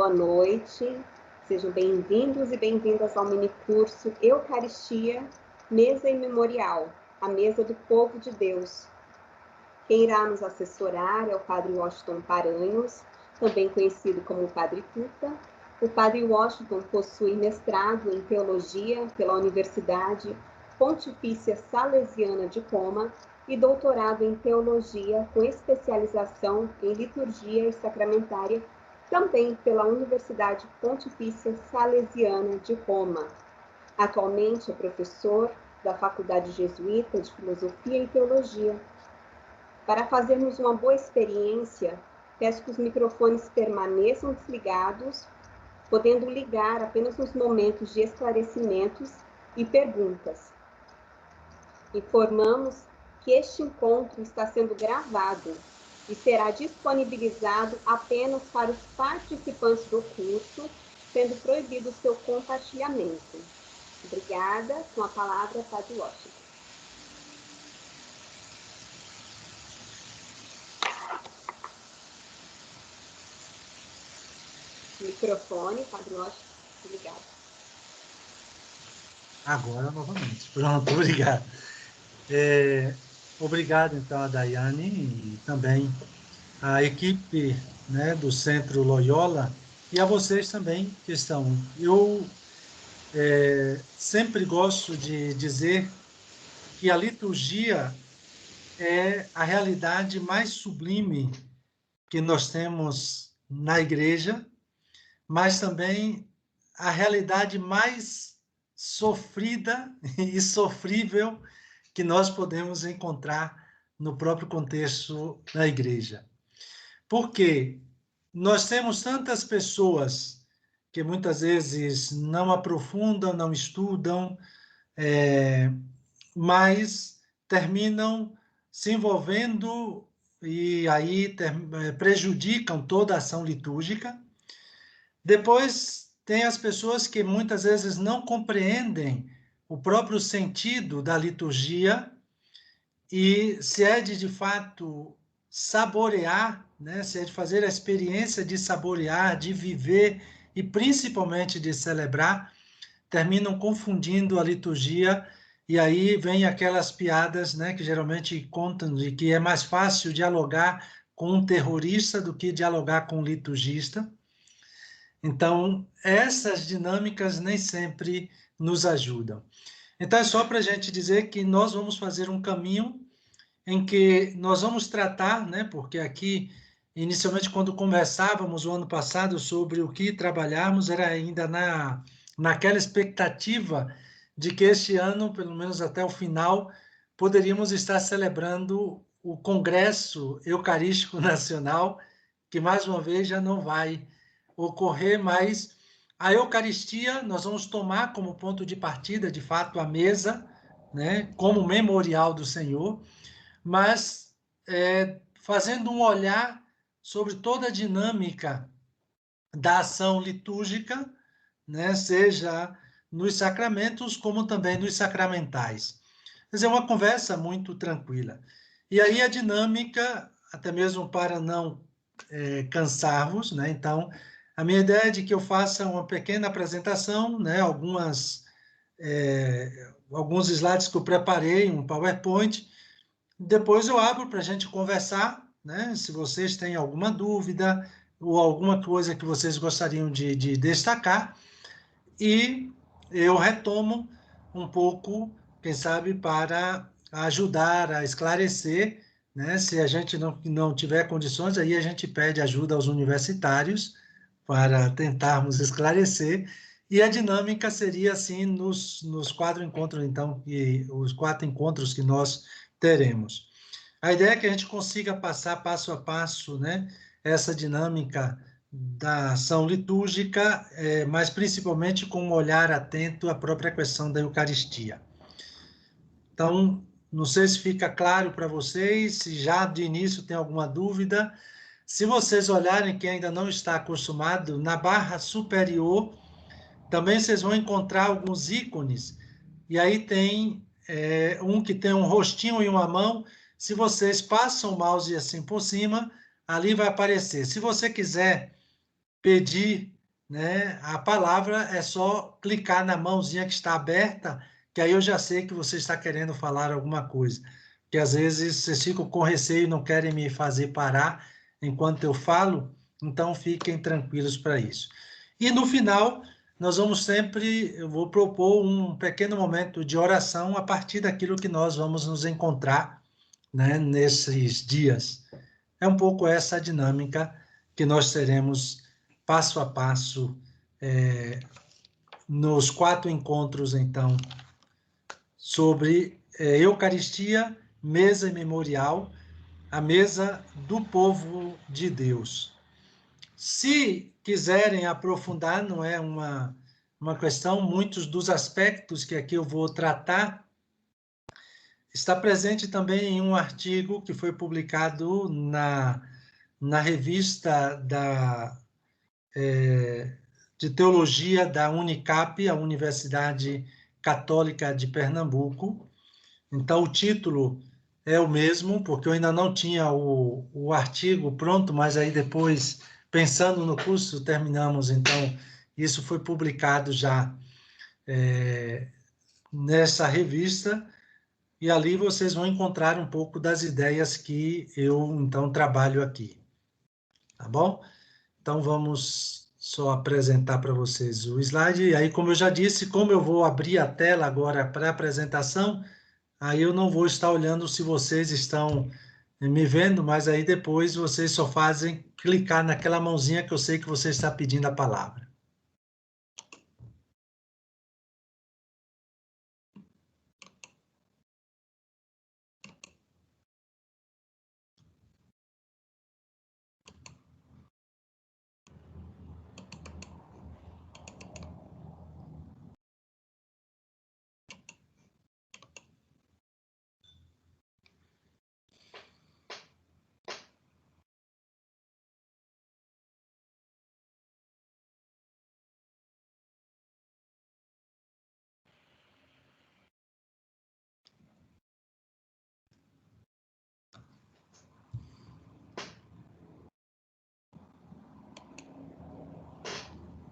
boa noite. Sejam bem-vindos e bem-vindas ao minicurso Eucaristia, Mesa e Memorial, a mesa do povo de Deus. Quem irá nos assessorar é o Padre Washington Paranhos, também conhecido como Padre Tuta. O Padre Washington possui mestrado em Teologia pela Universidade Pontifícia Salesiana de Roma e doutorado em Teologia com especialização em Liturgia e Sacramentária, também pela Universidade Pontifícia Salesiana de Roma. Atualmente é professor da Faculdade Jesuíta de Filosofia e Teologia. Para fazermos uma boa experiência, peço que os microfones permaneçam desligados, podendo ligar apenas nos momentos de esclarecimentos e perguntas. Informamos que este encontro está sendo gravado e será disponibilizado apenas para os participantes do curso, sendo proibido o seu compartilhamento. Obrigada. Com a palavra, Padre Washington. Microfone, Padre Washington, ligado. Agora, novamente. Pronto, obrigado. Obrigado, então, a Daiane e também a equipe, né, do Centro Loyola e a vocês também que estão. Eu sempre gosto de dizer que a liturgia é a realidade mais sublime que nós temos na igreja, mas também a realidade mais sofrida e sofrível que nós podemos encontrar no próprio contexto da igreja. Porque nós temos tantas pessoas que muitas vezes não aprofundam, não estudam, mas terminam se envolvendo e aí prejudicam toda a ação litúrgica. Depois tem as pessoas que muitas vezes não compreendem o próprio sentido da liturgia e se é de fato saborear, né, se é de fazer a experiência de saborear, de viver e principalmente de celebrar, terminam confundindo a liturgia e aí vem aquelas piadas, né, que geralmente contam de que é mais fácil dialogar com um terrorista do que dialogar com um liturgista. Então, essas dinâmicas nem sempre nos ajudam. Então, é só para a gente dizer que nós vamos fazer um caminho em que nós vamos tratar, né, porque aqui, inicialmente, quando conversávamos o ano passado sobre o que trabalharmos, era ainda naquela expectativa de que este ano, pelo menos até o final, poderíamos estar celebrando o Congresso Eucarístico Nacional, que, mais uma vez, já não vai ocorrer, mas a Eucaristia nós vamos tomar como ponto de partida, de fato, a mesa, né, como memorial do Senhor, mas fazendo um olhar sobre toda a dinâmica da ação litúrgica, né, seja nos sacramentos, como também nos sacramentais. Quer dizer, uma conversa muito tranquila. E aí a dinâmica, até mesmo para não cansar-vos, né, então, a minha ideia é de que eu faça uma pequena apresentação, né, alguns slides que eu preparei, um PowerPoint. Depois eu abro para a gente conversar, né, se vocês têm alguma dúvida ou alguma coisa que vocês gostariam de destacar, e eu retomo um pouco, quem sabe, para ajudar a esclarecer, né, se a gente não tiver condições, aí a gente pede ajuda aos universitários, para tentarmos esclarecer, e a dinâmica seria assim nos 4 encontros, então, os 4 encontros que nós teremos. A ideia é que a gente consiga passar passo a passo, né, essa dinâmica da ação litúrgica, mas principalmente com um olhar atento à própria questão da Eucaristia. Então, não sei se fica claro para vocês, se já de início tem alguma dúvida. Se vocês olharem, quem ainda não está acostumado, na barra superior, também vocês vão encontrar alguns ícones, e aí tem um que tem um rostinho e uma mão. Se vocês passam o mouse assim por cima, ali vai aparecer. Se você quiser pedir, né, a palavra, é só clicar na mãozinha que está aberta, que aí eu já sei que você está querendo falar alguma coisa. Porque às vezes vocês ficam com receio e não querem me fazer parar enquanto eu falo, então fiquem tranquilos para isso. E no final, nós vamos sempre, eu vou propor um pequeno momento de oração a partir daquilo que nós vamos nos encontrar, né, nesses dias. É um pouco essa dinâmica que nós teremos passo a passo nos 4 encontros, então, sobre Eucaristia, mesa e memorial, a mesa do povo de Deus. Se quiserem aprofundar, não é uma questão, muitos dos aspectos que aqui eu vou tratar, está presente também em um artigo que foi publicado na revista de Teologia da Unicap, a Universidade Católica de Pernambuco. Então, o título é o mesmo, porque eu ainda não tinha o artigo pronto, mas aí depois, pensando no curso, terminamos. Então, isso foi publicado já nessa revista, e ali vocês vão encontrar um pouco das ideias que eu, então, trabalho aqui. Tá bom? Então, vamos só apresentar para vocês o slide. E aí, como eu já disse, como eu vou abrir a tela agora para a apresentação, aí eu não vou estar olhando se vocês estão me vendo, mas aí depois vocês só fazem clicar naquela mãozinha que eu sei que você está pedindo a palavra.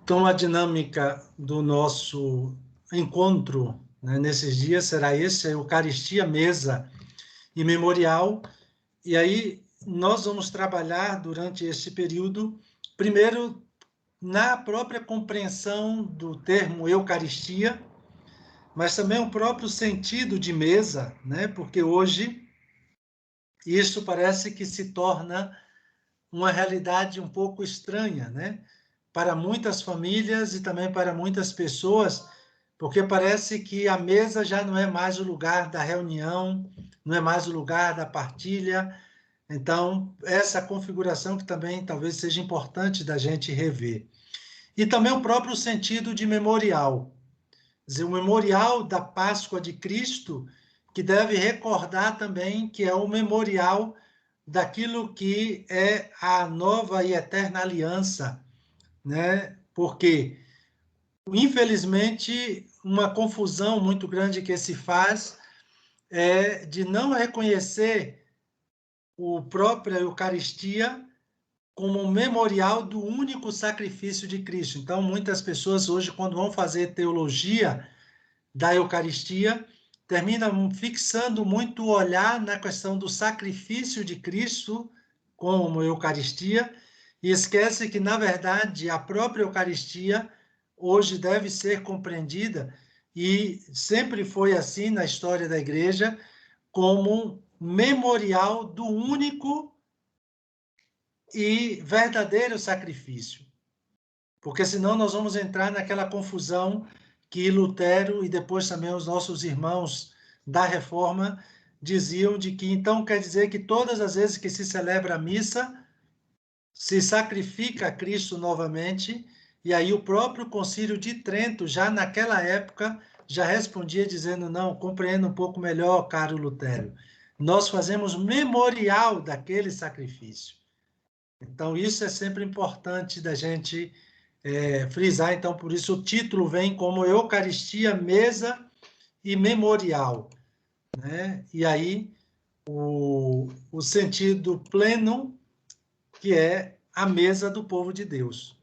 Então, a dinâmica do nosso encontro, né, nesses dias será esse, a Eucaristia, mesa e memorial. E aí nós vamos trabalhar durante esse período, primeiro, na própria compreensão do termo Eucaristia, mas também o próprio sentido de mesa, né? Porque hoje isso parece que se torna uma realidade um pouco estranha, né? Para muitas famílias e também para muitas pessoas, porque parece que a mesa já não é mais o lugar da reunião, não é mais o lugar da partilha. Então, essa configuração que também talvez seja importante da gente rever. E também o próprio sentido de memorial. Quer dizer, o memorial da Páscoa de Cristo, que deve recordar também que é o memorial daquilo que é a nova e eterna aliança, né? Porque, infelizmente, uma confusão muito grande que se faz é de não reconhecer o próprio Eucaristia como um memorial do único sacrifício de Cristo. Então, muitas pessoas hoje, quando vão fazer teologia da Eucaristia, terminam fixando muito o olhar na questão do sacrifício de Cristo como Eucaristia, e esquece que, na verdade, a própria Eucaristia hoje deve ser compreendida, e sempre foi assim na história da Igreja, como um memorial do único e verdadeiro sacrifício. Porque senão nós vamos entrar naquela confusão que Lutero e depois também os nossos irmãos da Reforma diziam de que então quer dizer que todas as vezes que se celebra a missa, se sacrifica Cristo novamente, e aí o próprio Concílio de Trento, já naquela época, já respondia dizendo, não, compreenda um pouco melhor, caro Lutero, nós fazemos memorial daquele sacrifício. Então, isso é sempre importante da gente frisar. Então, por isso o título vem como Eucaristia, mesa e memorial, né? E aí, o sentido pleno, que é a mesa do povo de Deus.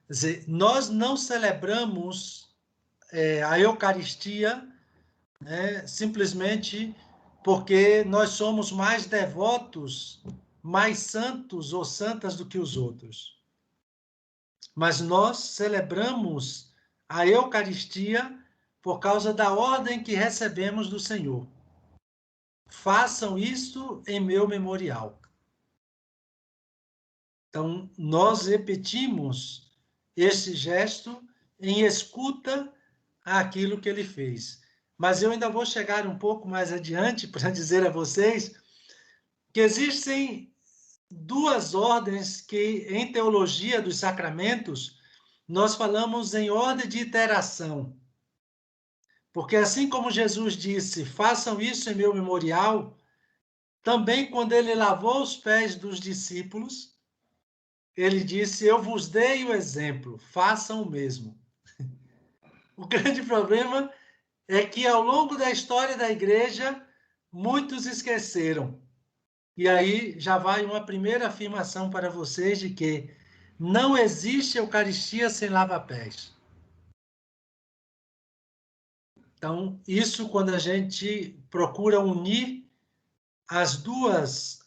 Quer dizer, nós não celebramos a Eucaristia, né, simplesmente porque nós somos mais devotos, mais santos ou santas do que os outros. Mas nós celebramos a Eucaristia por causa da ordem que recebemos do Senhor. Façam isto em meu memorial. Então, nós repetimos esse gesto em escuta àquilo que ele fez. Mas eu ainda vou chegar um pouco mais adiante para dizer a vocês que existem duas ordens que, em teologia dos sacramentos, nós falamos em ordem de iteração. Porque assim como Jesus disse, façam isso em meu memorial, também quando ele lavou os pés dos discípulos, ele disse, eu vos dei o exemplo, façam o mesmo. O grande problema é que ao longo da história da igreja, muitos esqueceram. E aí já vai uma primeira afirmação para vocês de que não existe Eucaristia sem lava-pés. Então, isso quando a gente procura unir as duas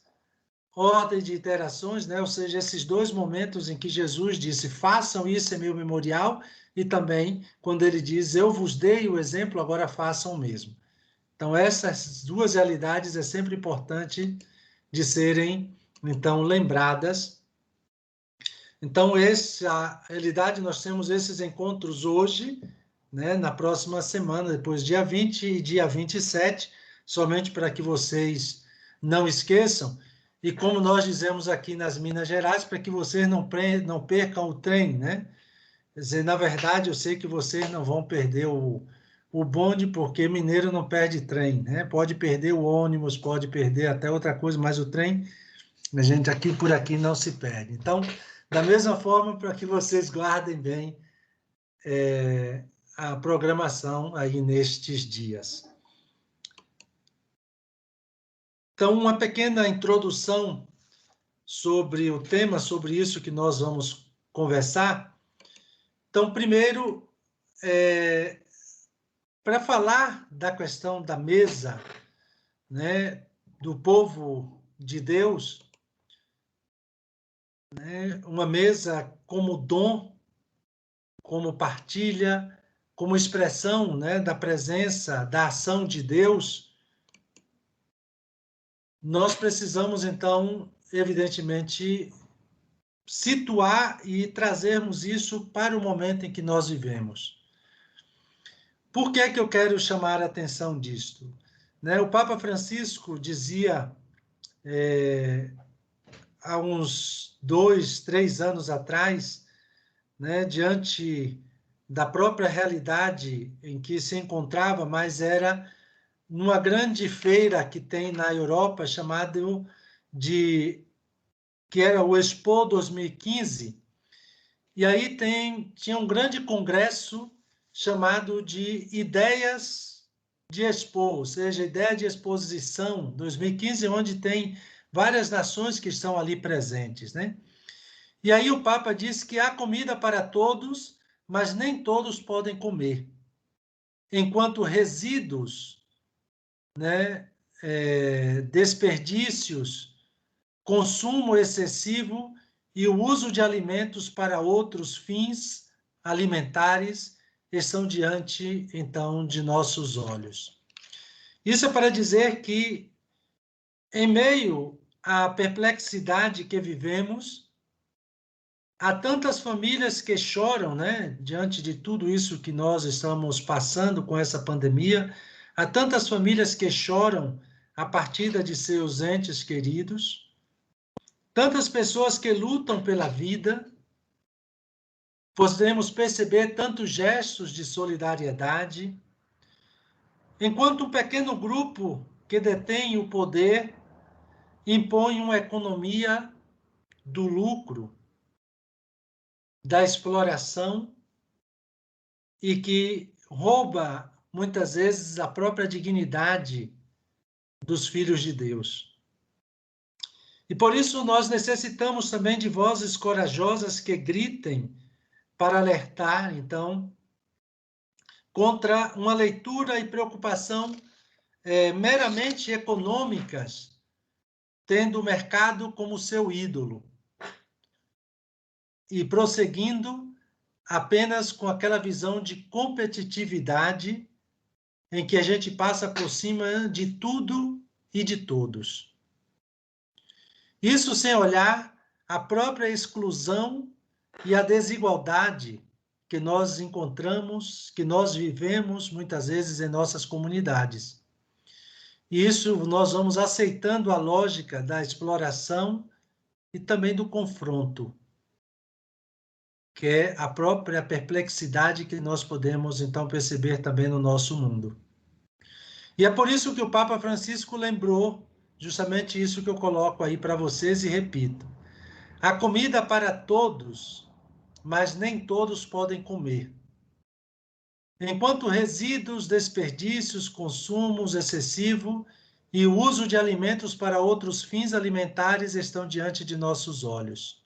ordens de iterações, né? Ou seja, esses dois momentos em que Jesus disse, façam isso em meu memorial, e também quando ele diz, eu vos dei o exemplo, agora façam o mesmo. Então, essas duas realidades é sempre importante de serem, então, lembradas. Então, essa realidade, nós temos esses encontros hoje, né, na próxima semana, depois dia 20 e dia 27, somente para que vocês não esqueçam. E como nós dizemos aqui nas Minas Gerais, para que vocês não percam o trem, né? Quer dizer, na verdade, eu sei que vocês não vão perder o bonde, porque mineiro não perde trem, né? Pode perder o ônibus, pode perder até outra coisa, mas o trem, a gente aqui por aqui não se perde. Então, da mesma forma, para que vocês guardem bem a programação aí nestes dias. Então, uma pequena introdução sobre o tema, sobre isso que nós vamos conversar. Então, primeiro, para falar da questão da mesa, né, do povo de Deus, né, uma mesa como dom, como partilha, como expressão, né, da presença, da ação de Deus, nós precisamos, então, evidentemente, situar e trazermos isso para o momento em que nós vivemos. Por que é que eu quero chamar a atenção disto? Né, o Papa Francisco dizia, há uns 2, 3 anos atrás, né, diante da própria realidade em que se encontrava, mas era numa grande feira que tem na Europa, chamado que era o Expo 2015, e aí tinha um grande congresso chamado de Ideias de Expo, ou seja, Ideia de Exposição 2015, onde tem várias nações que estão ali presentes, né? E aí o Papa disse que há comida para todos, mas nem todos podem comer. Enquanto resíduos, né, desperdícios, consumo excessivo e o uso de alimentos para outros fins alimentares estão diante, então, de nossos olhos. Isso é para dizer que, em meio à perplexidade que vivemos, há tantas famílias que choram, né, diante de tudo isso que nós estamos passando com essa pandemia, há tantas famílias que choram a partida de seus entes queridos, tantas pessoas que lutam pela vida, podemos perceber tantos gestos de solidariedade, enquanto um pequeno grupo que detém o poder impõe uma economia do lucro, da exploração, e que rouba, muitas vezes, a própria dignidade dos filhos de Deus. E por isso nós necessitamos também de vozes corajosas que gritem para alertar, então, contra uma leitura e preocupação meramente econômicas, tendo o mercado como seu ídolo e prosseguindo apenas com aquela visão de competitividade em que a gente passa por cima de tudo e de todos. Isso sem olhar a própria exclusão e a desigualdade que nós encontramos, que nós vivemos muitas vezes em nossas comunidades. E isso nós vamos aceitando a lógica da exploração e também do confronto, que é a própria perplexidade que nós podemos, então, perceber também no nosso mundo. E é por isso que o Papa Francisco lembrou justamente isso que eu coloco aí para vocês e repito. Há comida para todos, mas nem todos podem comer. Enquanto resíduos, desperdícios, consumos excessivo e o uso de alimentos para outros fins alimentares estão diante de nossos olhos.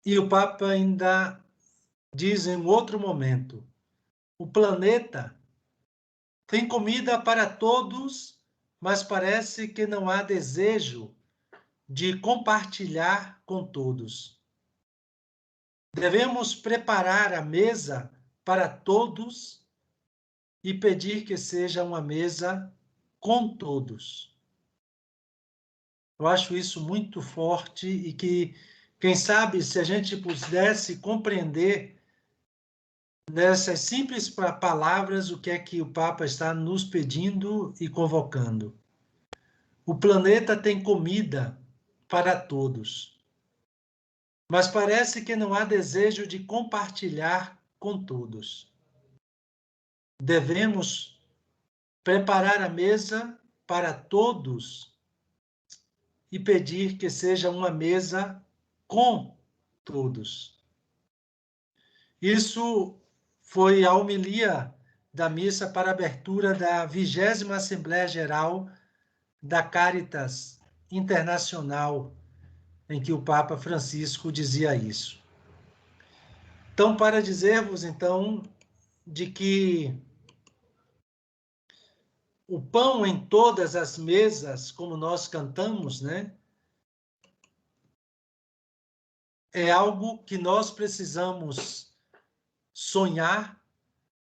E o Papa ainda diz em outro momento, o planeta tem comida para todos, mas parece que não há desejo de compartilhar com todos. Devemos preparar a mesa para todos e pedir que seja uma mesa com todos. Eu acho isso muito forte e que, quem sabe, se a gente pudesse compreender nessas simples palavras o que é que o Papa está nos pedindo e convocando. O planeta tem comida para todos, mas parece que não há desejo de compartilhar com todos. Devemos preparar a mesa para todos e pedir que seja uma mesa com todos. Isso foi a homilia da missa para a abertura da 20ª Assembleia Geral da Caritas Internacional, em que o Papa Francisco dizia isso. Então, para dizer-vos, então, de que o pão em todas as mesas, como nós cantamos, né? É algo que nós precisamos sonhar,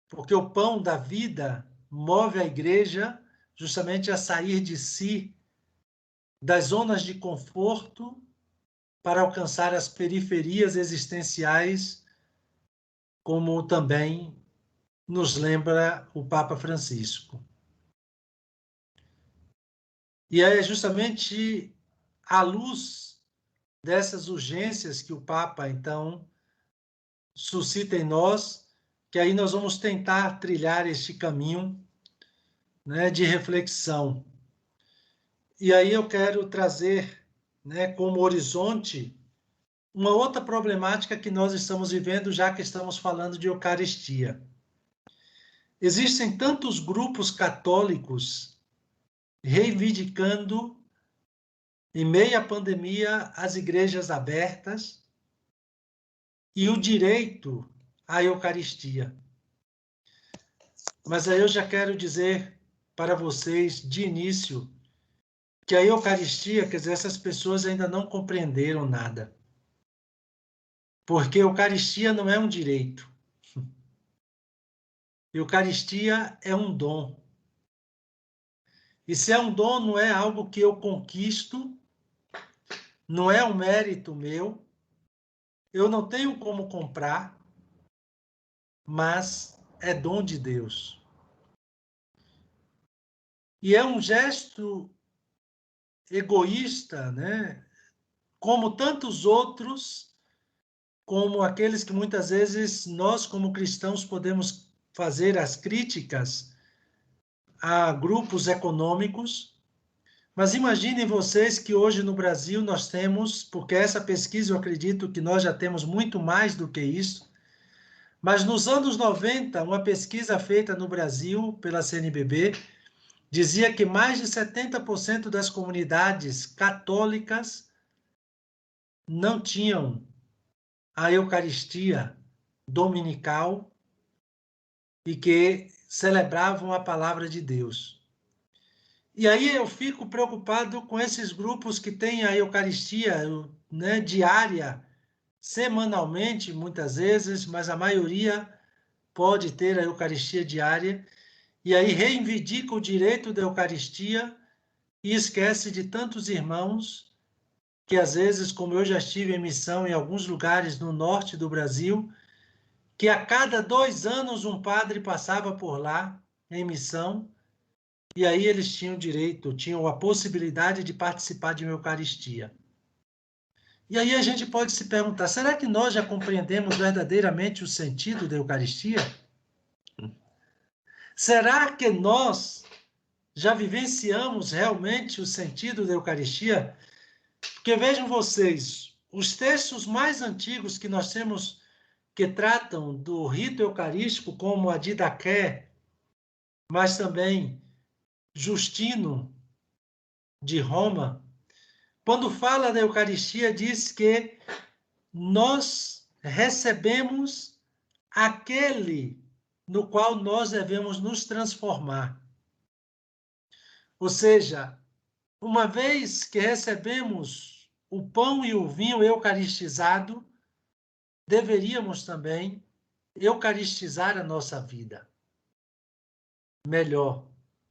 porque o pão da vida move a igreja justamente a sair de si, das zonas de conforto, para alcançar as periferias existenciais, como também nos lembra o Papa Francisco. E é justamente à luz dessas urgências que o Papa, então, suscita em nós, que aí nós vamos tentar trilhar este caminho, né, de reflexão. E aí eu quero trazer, né, como horizonte uma outra problemática que nós estamos vivendo, já que estamos falando de Eucaristia. Existem tantos grupos católicos reivindicando, em meio à pandemia, as igrejas abertas e o direito à Eucaristia. Mas aí eu já quero dizer para vocês, de início, que a Eucaristia, quer dizer, essas pessoas ainda não compreenderam nada. Porque a Eucaristia não é um direito. Eucaristia é um dom. E se é um dom, não é algo que eu conquisto, não é um mérito meu, eu não tenho como comprar, mas é dom de Deus. E é um gesto egoísta, né? Como tantos outros, como aqueles que muitas vezes nós, como cristãos, podemos fazer as críticas a grupos econômicos. Mas imaginem vocês que hoje no Brasil nós temos, porque essa pesquisa eu acredito que nós já temos muito mais do que isso, mas nos anos 90, uma pesquisa feita no Brasil pela CNBB dizia que mais de 70% das comunidades católicas não tinham a Eucaristia dominical e que celebravam a palavra de Deus. E aí eu fico preocupado com esses grupos que têm a Eucaristia, né, diária, semanalmente, muitas vezes, mas a maioria pode ter a Eucaristia diária, e aí reivindica o direito da Eucaristia e esquece de tantos irmãos que, às vezes, como eu já estive em missão em alguns lugares no norte do Brasil, que a cada 2 anos um padre passava por lá, em missão, e aí eles tinham direito, tinham a possibilidade de participar de uma Eucaristia. E aí a gente pode se perguntar, será que nós já compreendemos verdadeiramente o sentido da Eucaristia? Será que nós já vivenciamos realmente o sentido da Eucaristia? Porque vejam vocês, os textos mais antigos que nós temos que tratam do rito eucarístico, como a Didaqué, mas também Justino de Roma, quando fala da Eucaristia, diz que nós recebemos aquele no qual nós devemos nos transformar. Ou seja, uma vez que recebemos o pão e o vinho eucaristizado, deveríamos também eucaristizar a nossa vida. Melhor,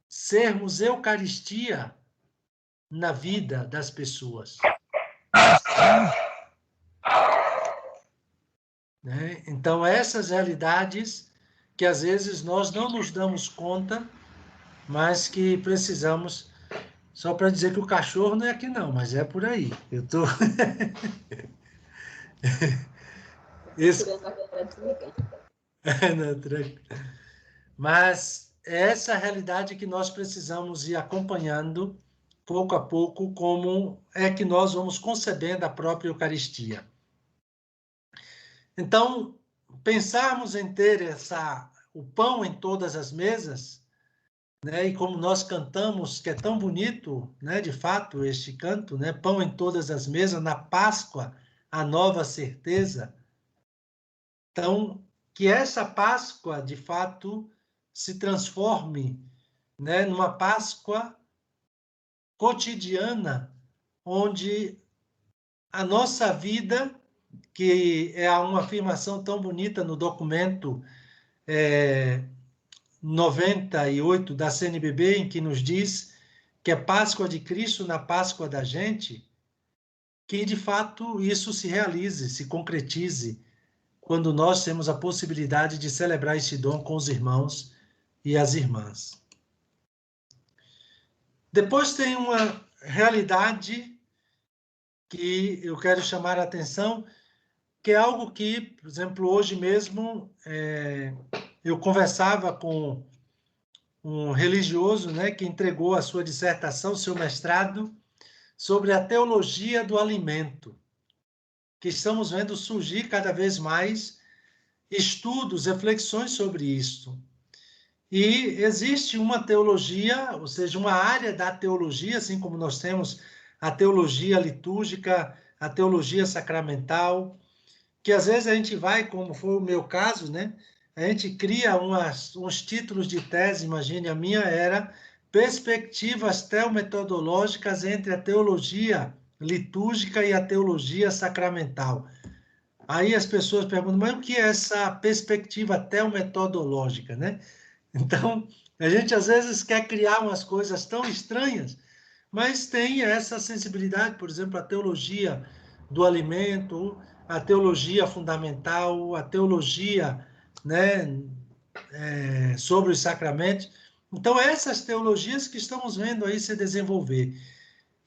sermos Eucaristia na vida das pessoas. Né? Então, essas realidades que às vezes nós não nos damos conta, mas que precisamos. Só para dizer que o cachorro não é aqui não, mas é por aí. Eu tô Esse... Mas é essa realidade que nós precisamos ir acompanhando pouco a pouco, como é que nós vamos concebendo a própria Eucaristia. Então, pensarmos em ter o pão em todas as mesas, né, e como nós cantamos, que é tão bonito, né, de fato, este canto, né, pão em todas as mesas, na Páscoa, a nova certeza. Então, que essa Páscoa, de fato, se transforme, né, numa Páscoa cotidiana, onde a nossa vida, que é uma afirmação tão bonita no documento 98 da CNBB, em que nos diz que é Páscoa de Cristo na Páscoa da gente, que de fato isso se realize, se concretize, quando nós temos a possibilidade de celebrar esse dom com os irmãos e as irmãs. Depois tem uma realidade que eu quero chamar a atenção, que é algo que, por exemplo, hoje mesmo eu conversava com um religioso, né, que entregou a sua dissertação, seu mestrado, sobre a teologia do alimento, que estamos vendo surgir cada vez mais estudos, reflexões sobre isso. E existe uma teologia, ou seja, uma área da teologia, assim como nós temos a teologia litúrgica, a teologia sacramental, que às vezes a gente vai, como foi o meu caso, né? A gente cria uns títulos de tese, imagine, a minha era Perspectivas Teometodológicas entre a Teologia Litúrgica e a Teologia Sacramental. Aí as pessoas perguntam, mas o que é essa perspectiva teometodológica, né? Então, a gente às vezes quer criar umas coisas tão estranhas, mas tem essa sensibilidade, por exemplo, a teologia do alimento, a teologia fundamental, a teologia, né, sobre os sacramentos. Então, essas teologias que estamos vendo aí se desenvolver.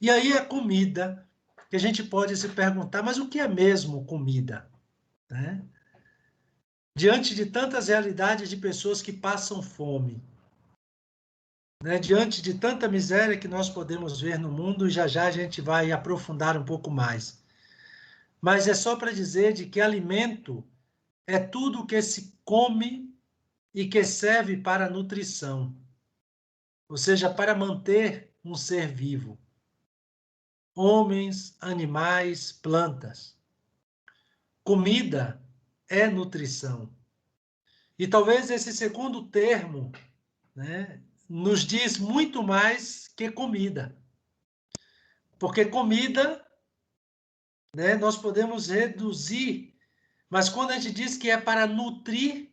E aí a comida, que a gente pode se perguntar, mas o que é mesmo comida? Né? Diante de tantas realidades de pessoas que passam fome, né? Diante de tanta miséria que nós podemos ver no mundo, e já já a gente vai aprofundar um pouco mais. Mas é só para dizer de que alimento é tudo que se come e que serve para a nutrição, ou seja, para manter um ser vivo. homens, animais, plantas. Comida é nutrição. E talvez esse segundo termo, né, nos diz muito mais que comida. Porque comida, né, nós podemos reduzir, mas quando a gente diz que é para nutrir,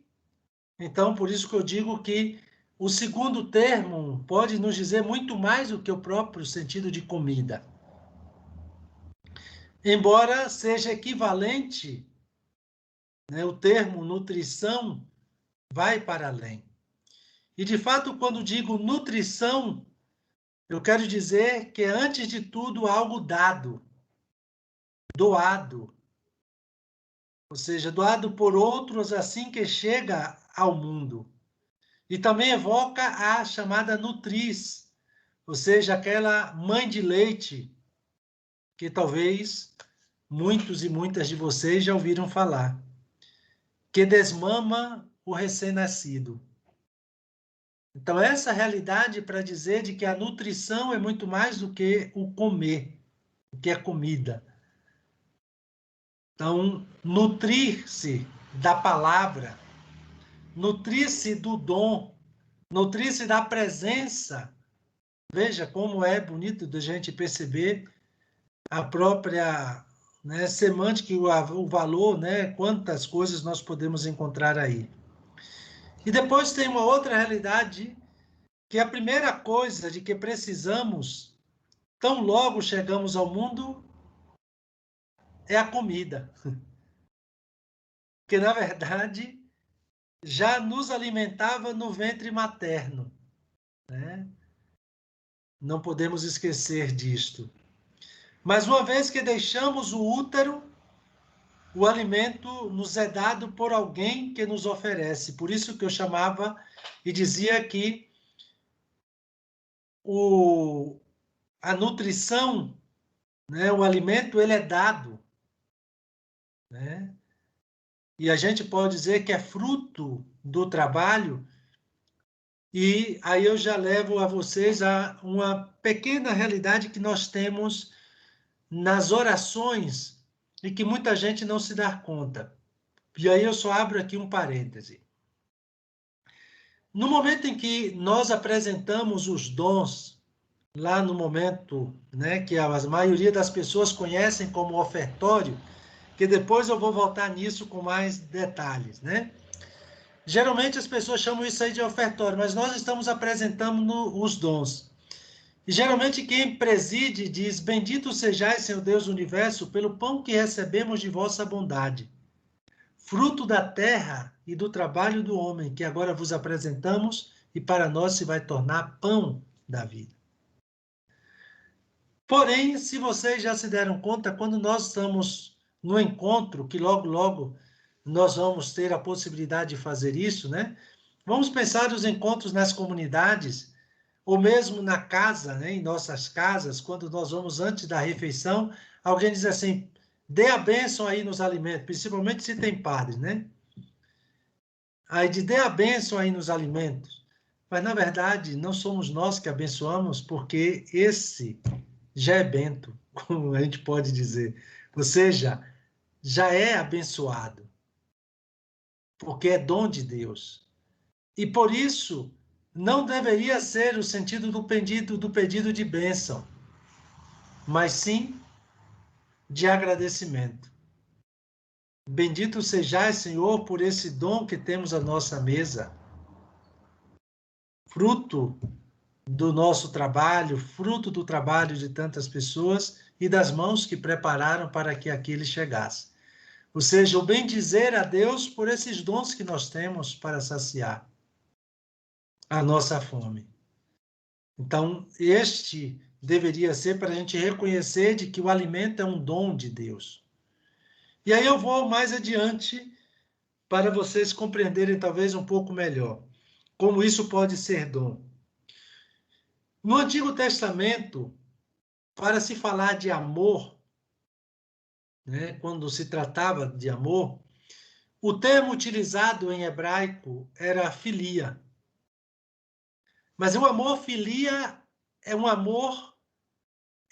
então por isso que eu digo que o segundo termo pode nos dizer muito mais do que o próprio sentido de comida. Embora seja equivalente, né, o termo nutrição vai para além. E, de fato, quando digo nutrição, eu quero dizer que é, antes de tudo, algo dado, doado. Ou seja, doado por outros assim que chega ao mundo. E também evoca a chamada nutriz, ou seja, aquela mãe de leite que talvez muitos e muitas de vocês já ouviram falar, que desmama o recém-nascido. Então, essa realidade para dizer de que a nutrição é muito mais do que o comer, o que é comida. Então, nutrir-se da palavra, nutrir-se do dom, nutrir-se da presença. Veja como é bonito da gente perceber a própria, né, semântica e o valor, né, quantas coisas nós podemos encontrar aí. E depois tem uma outra realidade, que a primeira coisa de que precisamos, tão logo chegamos ao mundo, é a comida. Que, na verdade, já nos alimentava no ventre materno, né? Não podemos esquecer disto. Mas uma vez que deixamos o útero, o alimento nos é dado por alguém que nos oferece. Por isso que eu chamava e dizia que a nutrição, né, o alimento, ele é dado, né? E a gente pode dizer que é fruto do trabalho. E aí eu já levo a vocês a uma pequena realidade que nós temos nas orações e que muita gente não se dá conta. E aí eu só abro aqui um parêntese. No momento em que nós apresentamos os dons, lá no momento, né, que a maioria das pessoas conhecem como ofertório, que depois eu vou voltar nisso com mais detalhes, né? Geralmente as pessoas chamam isso aí de ofertório, mas nós estamos apresentando os dons. E geralmente quem preside diz: Bendito sejais, Senhor Deus do universo, pelo pão que recebemos de vossa bondade, fruto da terra e do trabalho do homem, que agora vos apresentamos e para nós se vai tornar pão da vida. Porém, se vocês já se deram conta, quando nós estamos no encontro, que logo, logo nós vamos ter a possibilidade de fazer isso, né? Vamos pensar nos encontros nas comunidades, ou mesmo na casa, né? Em nossas casas, quando nós vamos antes da refeição, alguém diz assim: dê a bênção aí nos alimentos, principalmente se tem padre, né? Aí de dê a bênção aí nos alimentos. Mas, na verdade, não somos nós que abençoamos, porque esse já é bento, como a gente pode dizer. Ou seja, já é abençoado, porque é dom de Deus. E por isso, não deveria ser o sentido do pedido de bênção, mas sim de agradecimento. Bendito sejais, Senhor, por esse dom que temos à nossa mesa, fruto do nosso trabalho, fruto do trabalho de tantas pessoas e das mãos que prepararam para que aquele chegasse. Ou seja, o bendizer a Deus por esses dons que nós temos para saciar a nossa fome. Então, este deveria ser para a gente reconhecer de que o alimento é um dom de Deus. E aí eu vou mais adiante para vocês compreenderem talvez um pouco melhor como isso pode ser dom. No Antigo Testamento, para se falar de amor, né, quando se tratava de amor, o termo utilizado em hebraico era filia. Mas o amor filia é um amor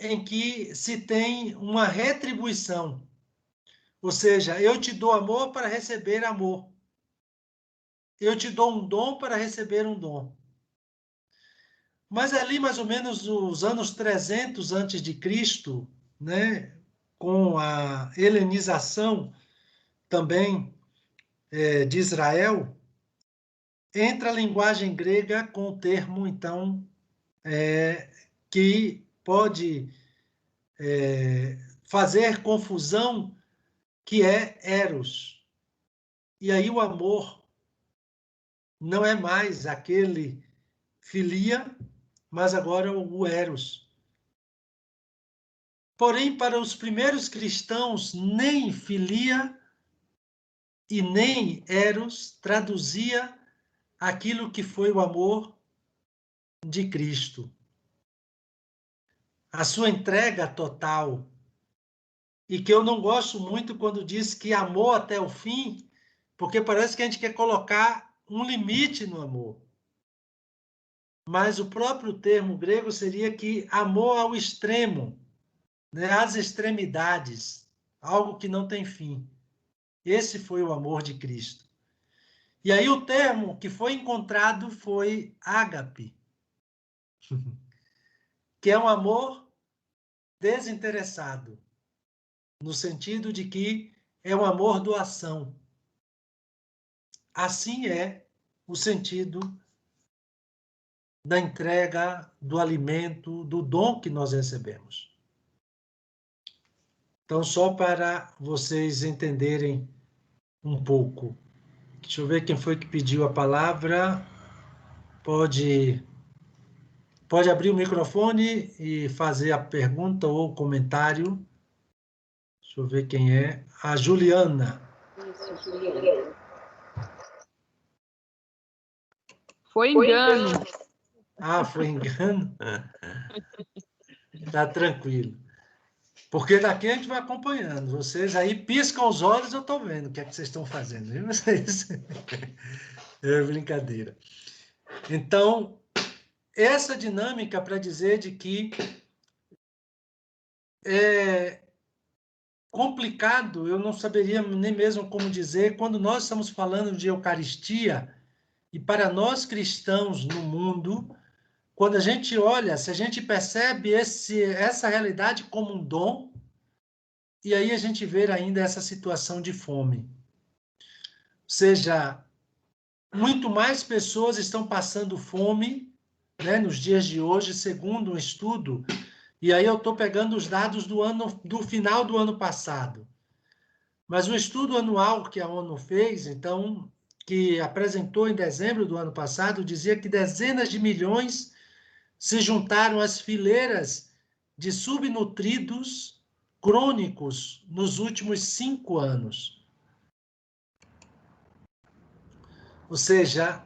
em que se tem uma retribuição. Ou seja, eu te dou amor para receber amor. Eu te dou um dom para receber um dom. Mas ali, mais ou menos, os anos 300 antes de Cristo, né, com a helenização também de Israel, entra a linguagem grega com o termo, então, que pode fazer confusão, que é eros. E aí o amor não é mais aquele filia, mas agora o eros. Porém, para os primeiros cristãos, nem filia e nem eros traduzia aquilo que foi o amor de Cristo. A sua entrega total. E que eu não gosto muito quando diz que amou até o fim, porque parece que a gente quer colocar um limite no amor. Mas o próprio termo grego seria que amou ao extremo, né, às extremidades, algo que não tem fim. Esse foi o amor de Cristo. E aí o termo que foi encontrado foi ágape, que é um amor desinteressado, no sentido de que é um amor doação. Assim é o sentido da entrega, do alimento, do dom que nós recebemos. Então, só para vocês entenderem um pouco. Deixa eu ver quem foi que pediu a palavra. Pode abrir o microfone e fazer a pergunta ou o comentário. Deixa eu ver quem é. A Juliana. Isso, Juliana. Foi engano. Ah, foi engano? Tá tranquilo. Porque daqui a gente vai acompanhando. Vocês aí piscam os olhos, eu estou vendo o que é que vocês estão fazendo. Viu? Vocês? É brincadeira. Então, essa dinâmica para dizer de que é complicado, eu não saberia nem mesmo como dizer, quando nós estamos falando de Eucaristia, e para nós cristãos no mundo, quando a gente olha, se a gente percebe essa realidade como um dom, e aí a gente vê ainda essa situação de fome. Ou seja, muito mais pessoas estão passando fome, né, nos dias de hoje, segundo um estudo, e aí eu estou pegando os dados do final do ano passado. Mas o estudo anual que a ONU fez, então, que apresentou em dezembro do ano passado, dizia que dezenas de milhões se juntaram às fileiras de subnutridos crônicos nos últimos 5 anos. Ou seja,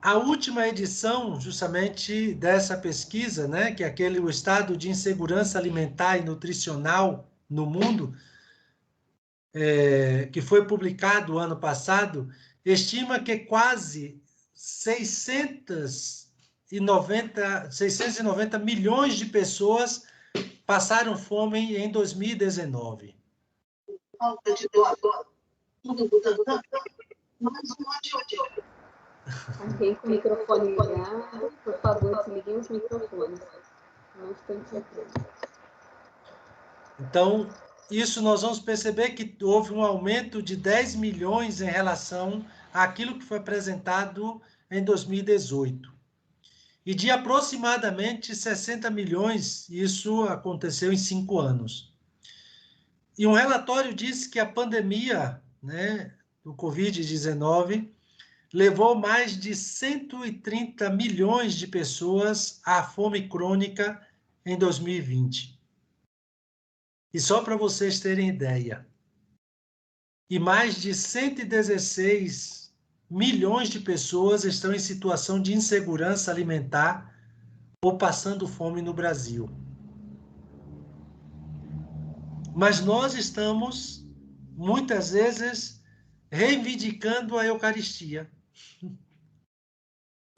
a última edição, justamente, dessa pesquisa, né, que é o estado de insegurança alimentar e nutricional no mundo, que foi publicado ano passado, estima que quase 690 milhões de pessoas passaram fome em 2019. Alguém com o microfone ligado, por favor, desliguem os microfones. Não estou entendendo. Então, isso nós vamos perceber que houve um aumento de 10 milhões em relação àquilo que foi apresentado em 2018. E de aproximadamente 60 milhões, isso aconteceu em 5 anos. E um relatório diz que a pandemia, né, do Covid-19 levou mais de 130 milhões de pessoas à fome crônica em 2020. E só para vocês terem ideia, e mais de 116 milhões de pessoas estão em situação de insegurança alimentar ou passando fome no Brasil. Mas nós estamos, muitas vezes, reivindicando a Eucaristia,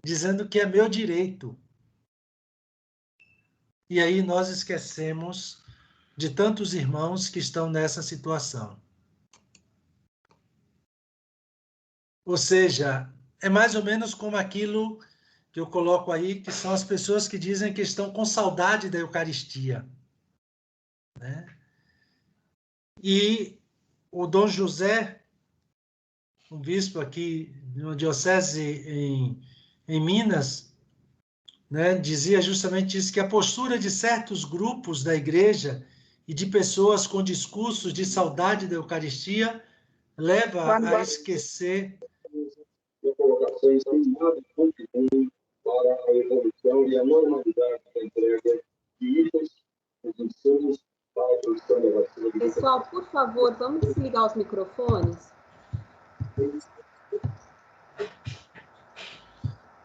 dizendo que é meu direito. e aí nós esquecemos de tantos irmãos que estão nessa situação. Ou seja, é mais ou menos como aquilo que eu coloco aí, que são as pessoas que dizem que estão com saudade da Eucaristia, né? E o Dom José, um bispo aqui de uma diocese em Minas, né, dizia justamente isso, que a postura de certos grupos da igreja e de pessoas com discursos de saudade da Eucaristia leva a esquecer colocações sem nada contribuem para a evolução e a normalidade da entrega de itens, os ensinos para a função da vacina. Pessoal, por favor, vamos desligar os microfones?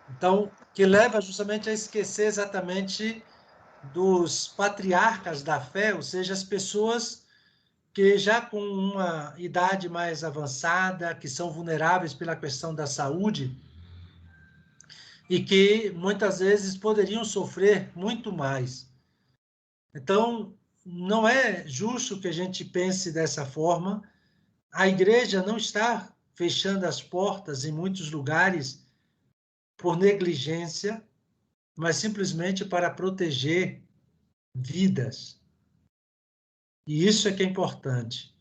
Então, que leva justamente a esquecer exatamente dos patriarcas da fé, ou seja, as pessoas que já com uma idade mais avançada, que são vulneráveis pela questão da saúde e que muitas vezes poderiam sofrer muito mais. Então, não é justo que a gente pense dessa forma. A igreja não está fechando as portas em muitos lugares por negligência, mas simplesmente para proteger vidas. E isso é que é importante.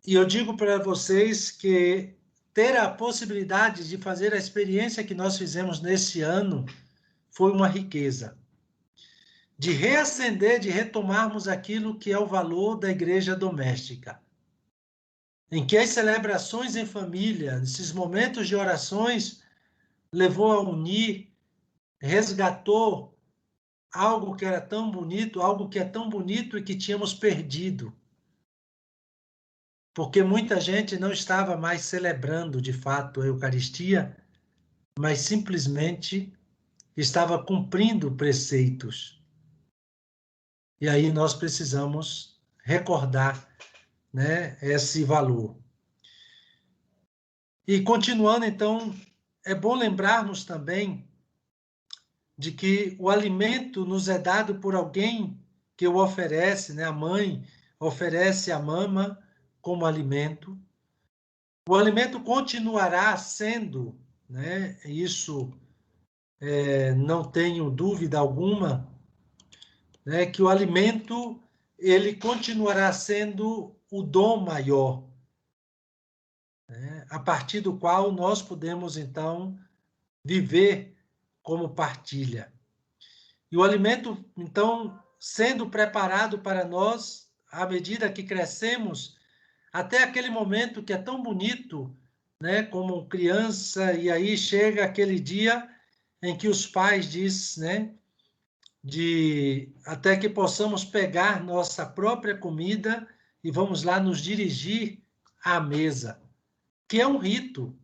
E eu digo para vocês que ter a possibilidade de fazer a experiência que nós fizemos nesse ano foi uma riqueza. De reacender, de retomarmos aquilo que é o valor da igreja doméstica. Em que as celebrações em família, esses momentos de orações, levou a unir, resgatou algo que era tão bonito, algo que é tão bonito e que tínhamos perdido. Porque muita gente não estava mais celebrando de fato a Eucaristia, mas simplesmente estava cumprindo preceitos. E aí nós precisamos recordar, né, esse valor. E continuando, então, é bom lembrarmos também de que o alimento nos é dado por alguém que o oferece, né? A mãe oferece a mama como alimento. O alimento continuará sendo, né? Isso não tenho dúvida alguma, né? Que o alimento ele continuará sendo o dom maior, né? A partir do qual nós podemos então viver como partilha. E o alimento, então, sendo preparado para nós, à medida que crescemos, até aquele momento que é tão bonito, né, como criança, e aí chega aquele dia em que os pais dizem, né, de até que possamos pegar nossa própria comida e vamos lá nos dirigir à mesa, que é um rito,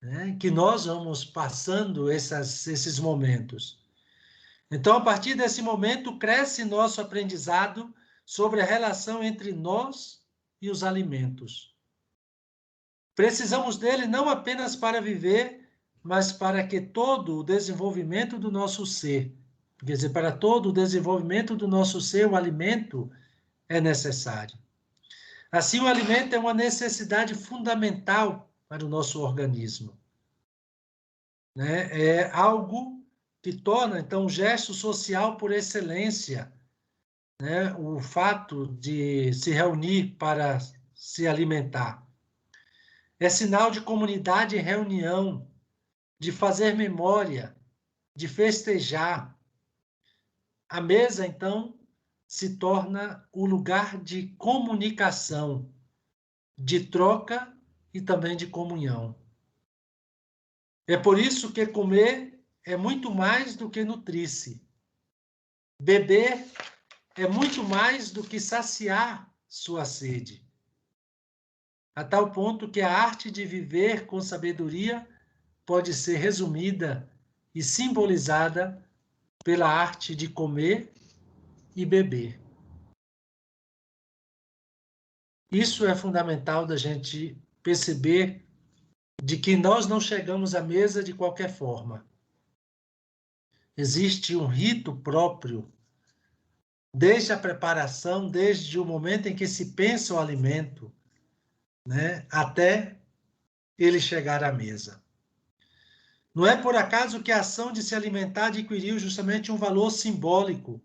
né, que nós vamos passando esses momentos. Então, a partir desse momento, cresce nosso aprendizado sobre a relação entre nós e os alimentos. Precisamos dele não apenas para viver, mas para que todo o desenvolvimento do nosso ser, quer dizer, para todo o desenvolvimento do nosso ser, o alimento é necessário. Assim, o alimento é uma necessidade fundamental para o nosso organismo, né? É algo que torna, então, um gesto social por excelência, né? O fato de se reunir para se alimentar. É sinal de comunidade em reunião, de fazer memória, de festejar. A mesa, então, se torna o lugar de comunicação, de troca e também de comunhão. É por isso que comer é muito mais do que nutrir-se. Beber é muito mais do que saciar sua sede. A tal ponto que a arte de viver com sabedoria pode ser resumida e simbolizada pela arte de comer e beber. Isso é fundamental da gente perceber de que nós não chegamos à mesa de qualquer forma. existe um rito próprio, desde a preparação, desde o momento em que se pensa o alimento, né, até ele chegar à mesa. Não é por acaso que a ação de se alimentar adquiriu justamente um valor simbólico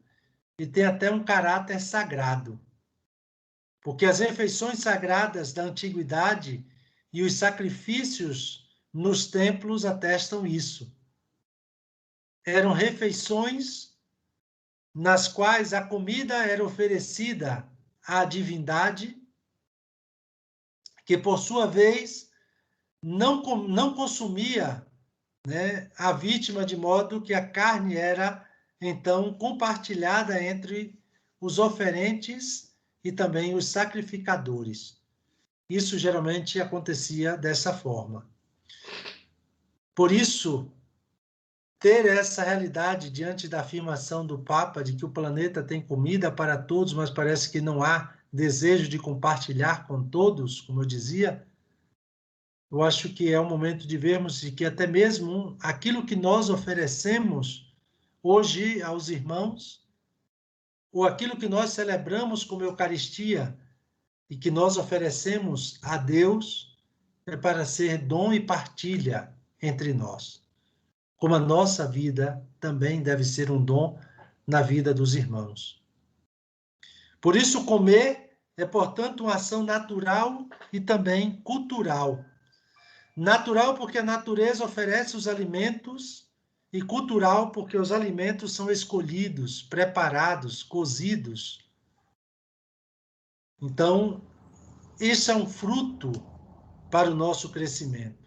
e tem até um caráter sagrado. Porque as refeições sagradas da antiguidade e os sacrifícios nos templos atestam isso. Eram refeições nas quais a comida era oferecida à divindade, que por sua vez não consumia, né, a vítima, de modo que a carne era então compartilhada entre os oferentes e também os sacrificadores. Isso geralmente acontecia dessa forma. Por isso, ter essa realidade diante da afirmação do Papa de que o planeta tem comida para todos, mas parece que não há desejo de compartilhar com todos, como eu dizia, eu acho que é o momento de vermos que até mesmo aquilo que nós oferecemos hoje aos irmãos, ou aquilo que nós celebramos como Eucaristia e que nós oferecemos a Deus, é para ser dom e partilha entre nós. Como a nossa vida também deve ser um dom na vida dos irmãos. Por isso, comer é, portanto, uma ação natural e também cultural. Natural porque a natureza oferece os alimentos e cultural porque os alimentos são escolhidos, preparados, cozidos. Então, isso é um fruto para o nosso crescimento.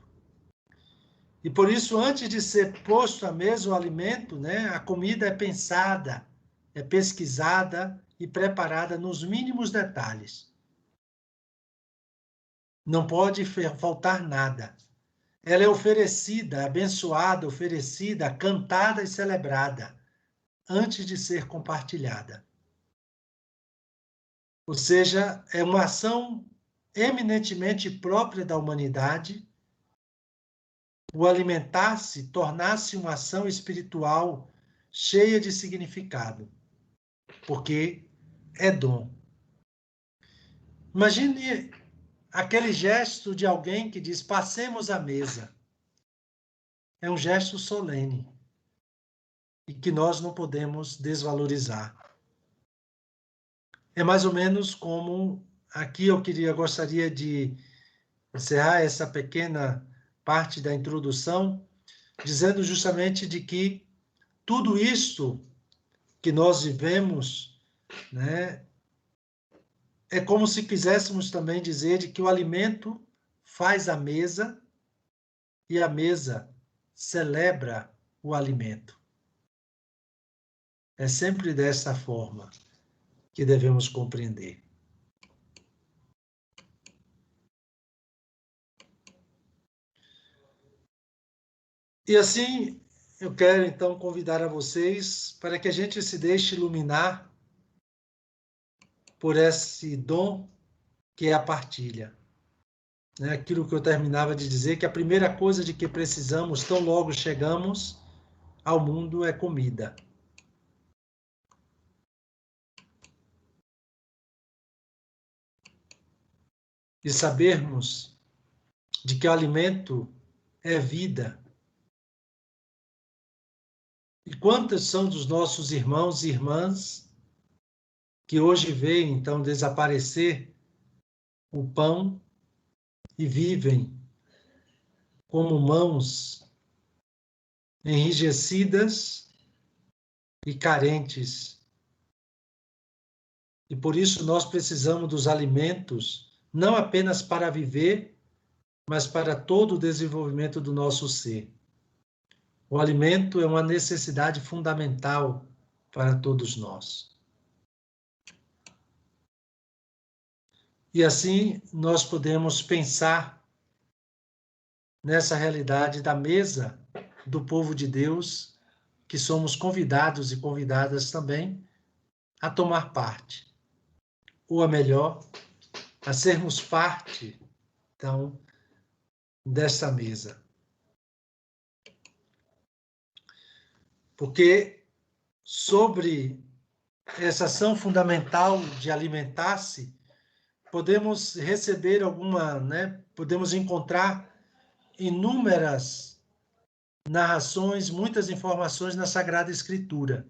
E por isso, antes de ser posto à mesa o alimento, né, a comida é pensada, é pesquisada e preparada nos mínimos detalhes. Não pode faltar nada. Ela é oferecida, abençoada, oferecida, cantada e celebrada, antes de ser compartilhada. Ou seja, é uma ação eminentemente própria da humanidade. O alimentar-se tornar-se uma ação espiritual cheia de significado, porque é dom. Imagine aquele gesto de alguém que diz: passemos a mesa. É um gesto solene e que nós não podemos desvalorizar. É mais ou menos como aqui gostaria de encerrar essa pequena parte da introdução, dizendo justamente de que tudo isto que nós vivemos, né, é como se quiséssemos também dizer de que o alimento faz a mesa e a mesa celebra o alimento. É sempre dessa forma que devemos compreender. E assim, eu quero então convidar a vocês para que a gente se deixe iluminar por esse dom que é a partilha. Aquilo que eu terminava de dizer, que a primeira coisa de que precisamos, tão logo chegamos ao mundo, é comida. E sabermos de que o alimento é vida. E quantos são dos nossos irmãos e irmãs que hoje veem, então, desaparecer o pão e vivem como mãos enrijecidas e carentes. E por isso nós precisamos dos alimentos, não apenas para viver, mas para todo o desenvolvimento do nosso ser. O alimento é uma necessidade fundamental para todos nós. E assim nós podemos pensar nessa realidade da mesa do povo de Deus, que somos convidados e convidadas também a tomar parte, ou a melhor, a sermos parte, então, dessa mesa. Porque sobre essa ação fundamental de alimentar-se, podemos receber podemos encontrar inúmeras narrações, muitas informações na Sagrada Escritura.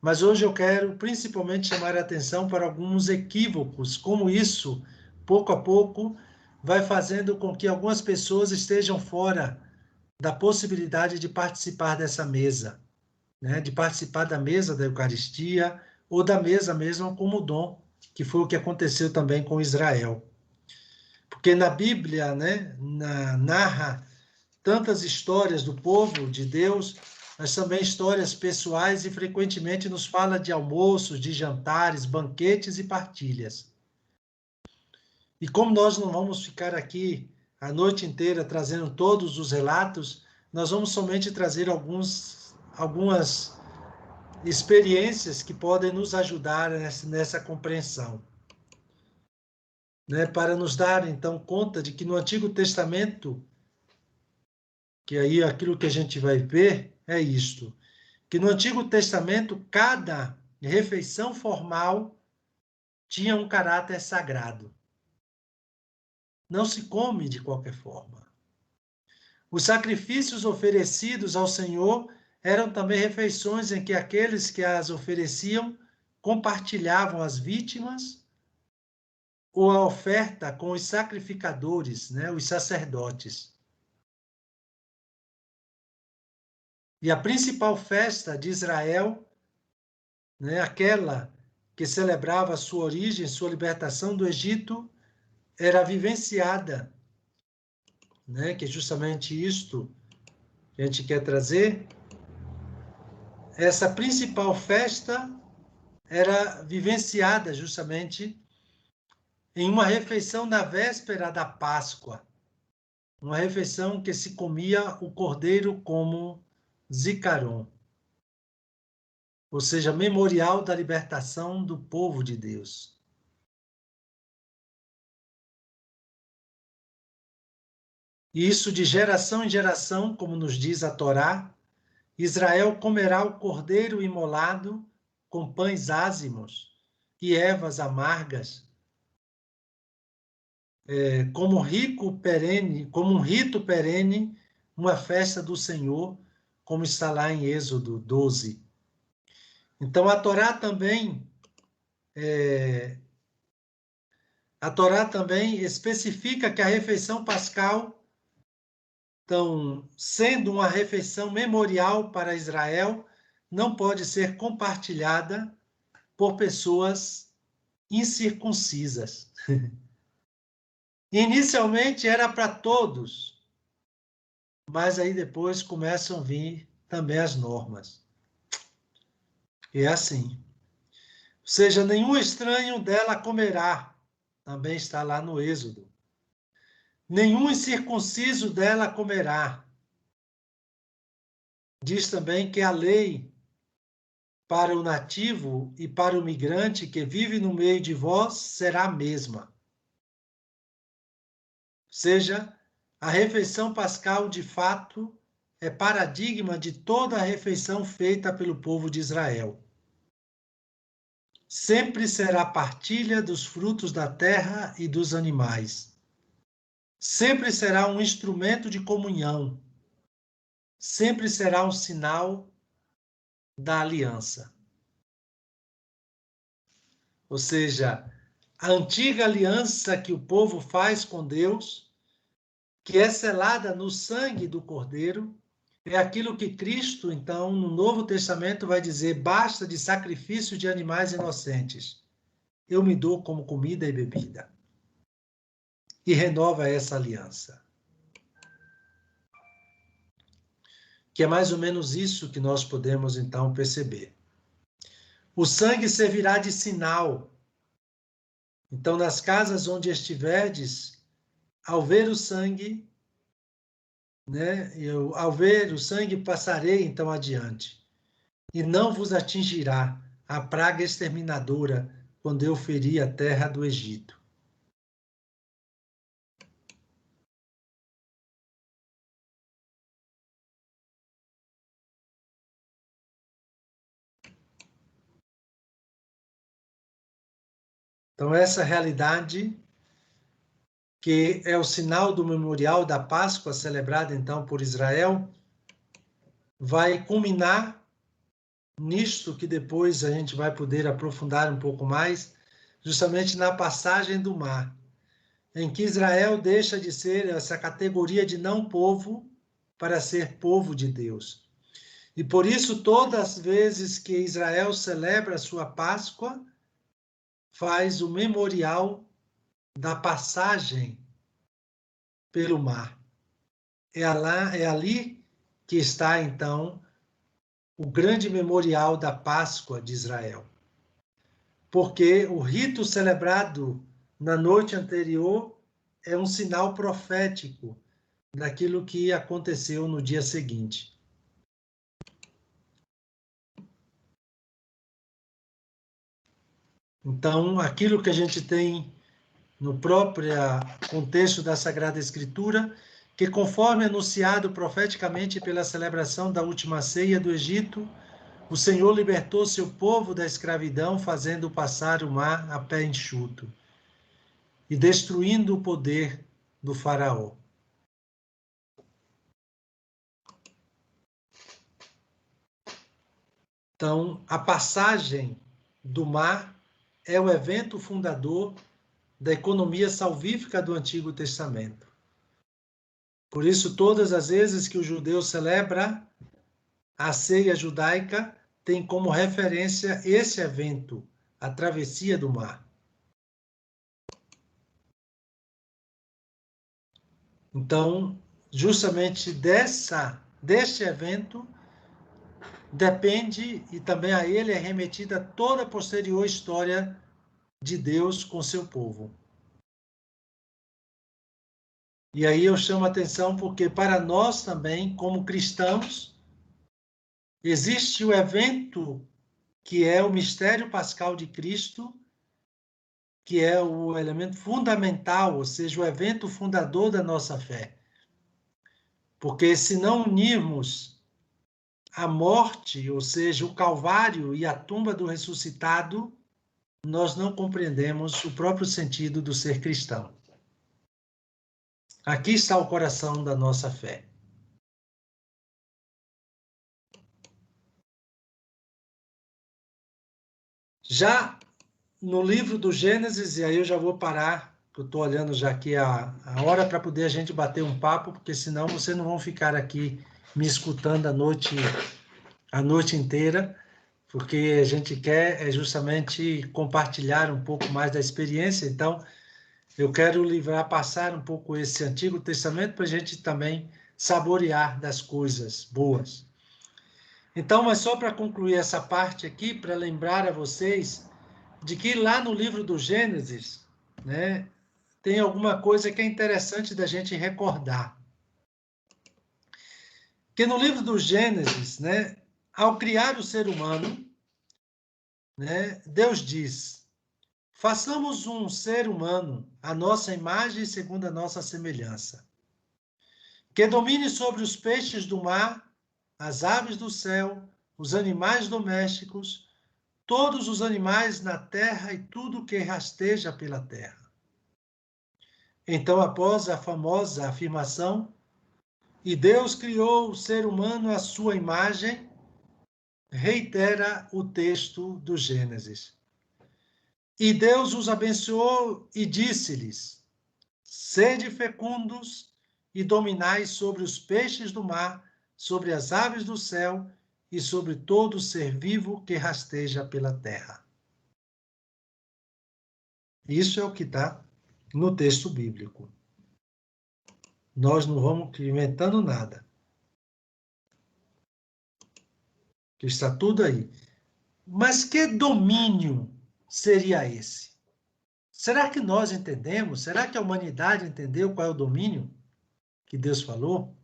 Mas hoje eu quero principalmente chamar a atenção para alguns equívocos, como isso, pouco a pouco, vai fazendo com que algumas pessoas estejam fora da possibilidade de participar dessa mesa, né? De participar da mesa da Eucaristia, ou da mesa mesmo como dom, que foi o que aconteceu também com Israel. Porque na Bíblia, né, narra tantas histórias do povo de Deus, mas também histórias pessoais, e frequentemente nos fala de almoços, de jantares, banquetes e partilhas. E como nós não vamos ficar aqui a noite inteira trazendo todos os relatos, nós vamos somente trazer algumas experiências que podem nos ajudar nessa compreensão. Né? Para nos dar, então, conta de que no Antigo Testamento, que aí aquilo que a gente vai ver é isto, que no Antigo Testamento cada refeição formal tinha um caráter sagrado. Não se come de qualquer forma. Os sacrifícios oferecidos ao Senhor eram também refeições em que aqueles que as ofereciam compartilhavam as vítimas ou a oferta com os sacrificadores, né, os sacerdotes. E a principal festa de Israel, né, aquela que celebrava sua origem, sua libertação do Egito, era vivenciada, né, que é justamente isto que a gente quer trazer. Essa principal festa era vivenciada justamente em uma refeição na véspera da Páscoa, uma refeição que se comia o cordeiro como zicaron, ou seja, memorial da libertação do povo de Deus. E isso de geração em geração, como nos diz a Torá, Israel comerá o cordeiro imolado com pães ázimos e ervas amargas, como um rito perene, uma festa do Senhor, como está lá em Êxodo 12. Então a Torá também especifica que a refeição pascal, então, sendo uma refeição memorial para Israel, não pode ser compartilhada por pessoas incircuncisas. Inicialmente era para todos, mas aí depois começam a vir também as normas. E é assim. Ou seja, nenhum estranho dela comerá. Também está lá no Êxodo. Nenhum incircunciso dela comerá. Diz também que a lei para o nativo e para o migrante que vive no meio de vós será a mesma. Ou seja, a refeição pascal, de fato, é paradigma de toda a refeição feita pelo povo de Israel. Sempre será partilha dos frutos da terra e dos animais. Sempre será um instrumento de comunhão. Sempre será um sinal da aliança. Ou seja, a antiga aliança que o povo faz com Deus, que é selada no sangue do Cordeiro, é aquilo que Cristo, então, no Novo Testamento vai dizer: basta de sacrifício de animais inocentes. Eu me dou como comida e bebida. E renova essa aliança. Que é mais ou menos isso que nós podemos, então, perceber. O sangue servirá de sinal. Então, nas casas onde estiverdes, ao ver o sangue, né, ao ver o sangue, passarei então adiante, e não vos atingirá a praga exterminadora quando eu feri a terra do Egito. Então, essa realidade, que é o sinal do memorial da Páscoa, celebrada então por Israel, vai culminar nisto que depois a gente vai poder aprofundar um pouco mais, justamente na passagem do mar, em que Israel deixa de ser essa categoria de não povo para ser povo de Deus. E por isso, todas as vezes que Israel celebra a sua Páscoa, faz o memorial da passagem pelo mar. É ali que está, então, o grande memorial da Páscoa de Israel. Porque o rito celebrado na noite anterior é um sinal profético daquilo que aconteceu no dia seguinte. Então, aquilo que a gente tem no próprio contexto da Sagrada Escritura, que conforme anunciado profeticamente pela celebração da última ceia do Egito, o Senhor libertou seu povo da escravidão, fazendo passar o mar a pé enxuto e destruindo o poder do faraó. Então, a passagem do mar é o evento fundador da economia salvífica do Antigo Testamento. Por isso, todas as vezes que o judeu celebra a ceia judaica, tem como referência esse evento, a travessia do mar. Então, justamente deste evento, depende, e também a ele é remetida toda a posterior história de Deus com seu povo. E aí eu chamo a atenção porque para nós também, como cristãos, existe o evento que é o mistério pascal de Cristo, que é o elemento fundamental, ou seja, o evento fundador da nossa fé. Porque se não unirmos a morte, ou seja, o Calvário e a tumba do ressuscitado, nós não compreendemos o próprio sentido do ser cristão. Aqui está o coração da nossa fé. Já no livro do Gênesis, e aí eu já vou parar, que eu estou olhando já aqui a hora para poder a gente bater um papo, porque senão vocês não vão ficar aqui me escutando a noite inteira, porque a gente quer justamente compartilhar um pouco mais da experiência. Então, eu quero passar um pouco esse Antigo Testamento para a gente também saborear das coisas boas. Então, mas só para concluir essa parte aqui, para lembrar a vocês de que lá no livro do Gênesis, né, tem alguma coisa que é interessante da gente recordar. Que no livro do Gênesis, né, ao criar o ser humano, né, Deus diz: façamos um ser humano à nossa imagem e segundo a nossa semelhança, que domine sobre os peixes do mar, as aves do céu, os animais domésticos, todos os animais na terra e tudo que rasteja pela terra. Então, após a famosa afirmação, e Deus criou o ser humano à sua imagem, reitera o texto do Gênesis. E Deus os abençoou e disse-lhes: sede fecundos e dominai sobre os peixes do mar, sobre as aves do céu e sobre todo ser vivo que rasteja pela terra. Isso é o que está no texto bíblico. Nós não vamos inventando nada. Está tudo aí. Mas que domínio seria esse? Será que nós entendemos? Será que a humanidade entendeu qual é o domínio que Deus falou?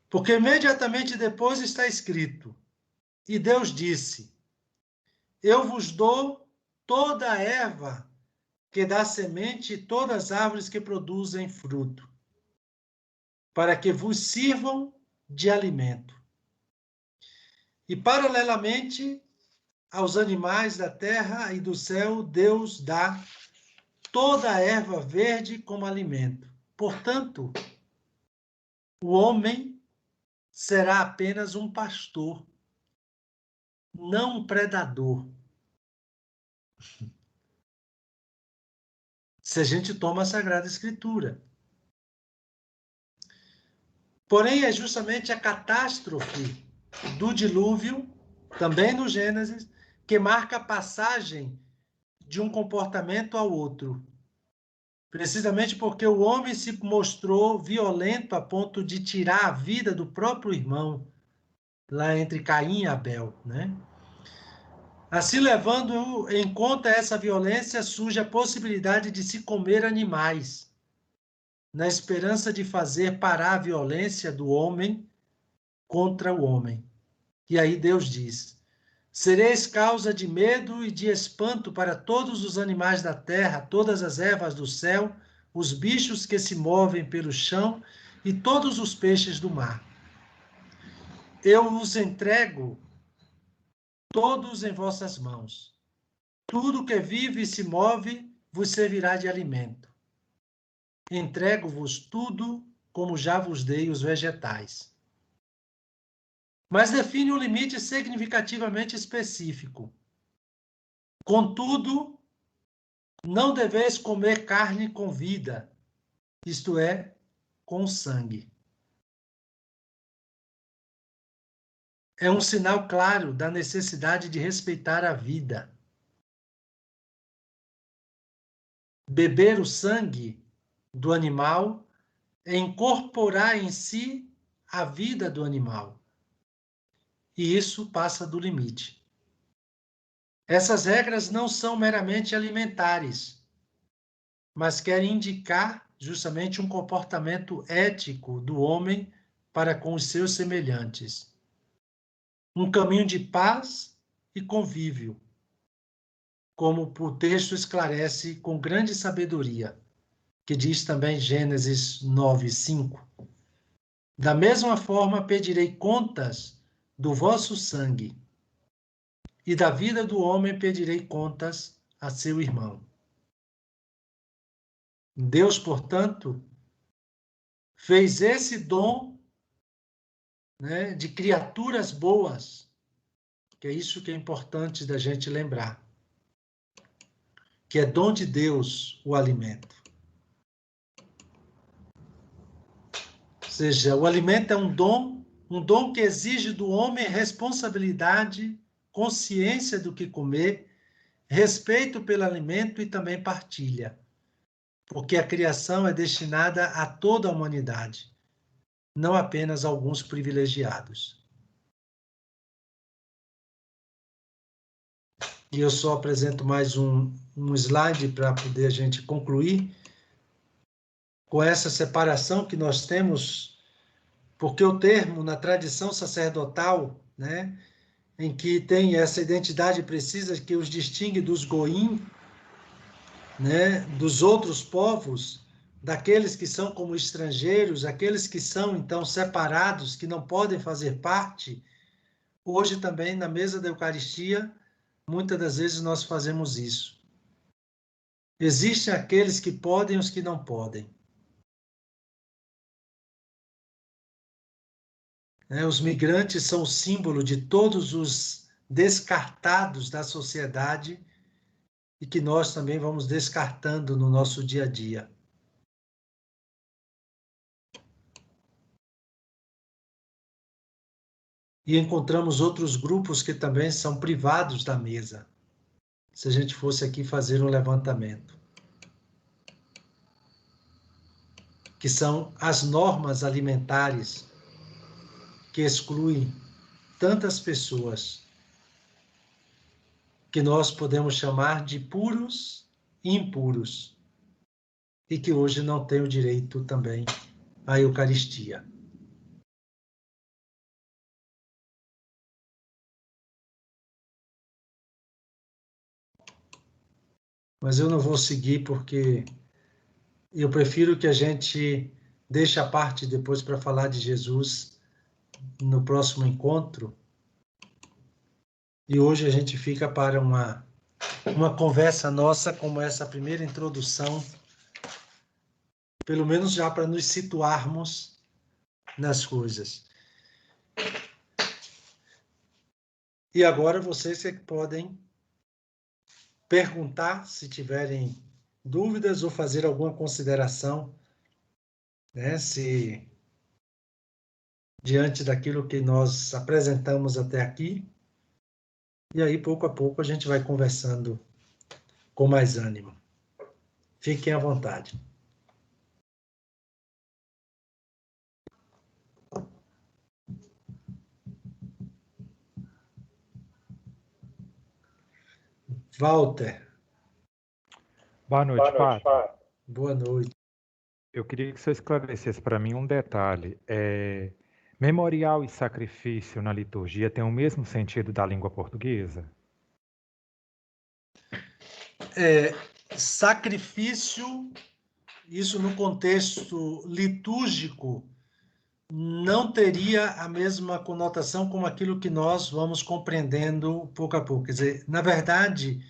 Porque imediatamente depois está escrito: e Deus disse: eu vos dou toda a erva que dá semente e todas as árvores que produzem fruto, para que vos sirvam de alimento. E, paralelamente, aos animais da terra e do céu, Deus dá toda a erva verde como alimento. Portanto, o homem será apenas um pastor, não um predador. Se a gente toma a Sagrada Escritura. Porém, é justamente a catástrofe do dilúvio, também no Gênesis, que marca a passagem de um comportamento ao outro. Precisamente porque o homem se mostrou violento a ponto de tirar a vida do próprio irmão, lá entre Caim e Abel, né? Assim, levando em conta essa violência, surge a possibilidade de se comer animais, na esperança de fazer parar a violência do homem contra o homem. E aí Deus diz: sereis causa de medo e de espanto para todos os animais da terra, todas as ervas do céu, os bichos que se movem pelo chão e todos os peixes do mar. Eu os entrego todos em vossas mãos. Tudo que vive e se move vos servirá de alimento. Entrego-vos tudo, como já vos dei os vegetais. Mas define um limite significativamente específico. Contudo, não deveis comer carne com vida, isto é, com sangue. É um sinal claro da necessidade de respeitar a vida. Beber o sangue do animal é incorporar em si a vida do animal. E isso passa do limite. Essas regras não são meramente alimentares, mas querem indicar justamente um comportamento ético do homem para com os seus semelhantes. Um caminho de paz e convívio, como o texto esclarece com grande sabedoria, que diz também Gênesis 9:5. Da mesma forma pedirei contas do vosso sangue, e da vida do homem pedirei contas a seu irmão. Deus, portanto, fez esse dom, né, de criaturas boas, que é isso que é importante da gente lembrar, que é dom de Deus o alimento. Ou seja, o alimento é um dom que exige do homem responsabilidade, consciência do que comer, respeito pelo alimento e também partilha, porque a criação é destinada a toda a humanidade, não apenas a alguns privilegiados. E eu só apresento mais um slide para poder a gente concluir com essa separação que nós temos, porque o termo na tradição sacerdotal, né, em que tem essa identidade precisa que os distingue dos goim, né, dos outros povos, daqueles que são como estrangeiros, aqueles que são então separados, que não podem fazer parte. Hoje também na mesa da Eucaristia, muitas das vezes nós fazemos isso. Existem aqueles que podem e os que não podem. Os migrantes são o símbolo de todos os descartados da sociedade e que nós também vamos descartando no nosso dia a dia. E encontramos outros grupos que também são privados da mesa, se a gente fosse aqui fazer um levantamento, que são as normas alimentares que excluem tantas pessoas que nós podemos chamar de puros e impuros, e que hoje não têm o direito também à Eucaristia. Mas eu não vou seguir porque eu prefiro que a gente deixe a parte depois para falar de Jesus no próximo encontro. E hoje a gente fica para uma conversa nossa, como essa primeira introdução, pelo menos já para nos situarmos nas coisas. E agora vocês que podem perguntar, se tiverem dúvidas ou fazer alguma consideração, né, se diante daquilo que nós apresentamos até aqui. E aí, pouco a pouco, a gente vai conversando com mais ânimo. Fiquem à vontade. Walter. Boa noite, Padre. Boa noite. Eu queria que você esclarecesse para mim um detalhe. Memorial e sacrifício na liturgia tem o mesmo sentido da língua portuguesa? Sacrifício, isso no contexto litúrgico, não teria a mesma conotação como aquilo que nós vamos compreendendo pouco a pouco. Quer dizer, na verdade,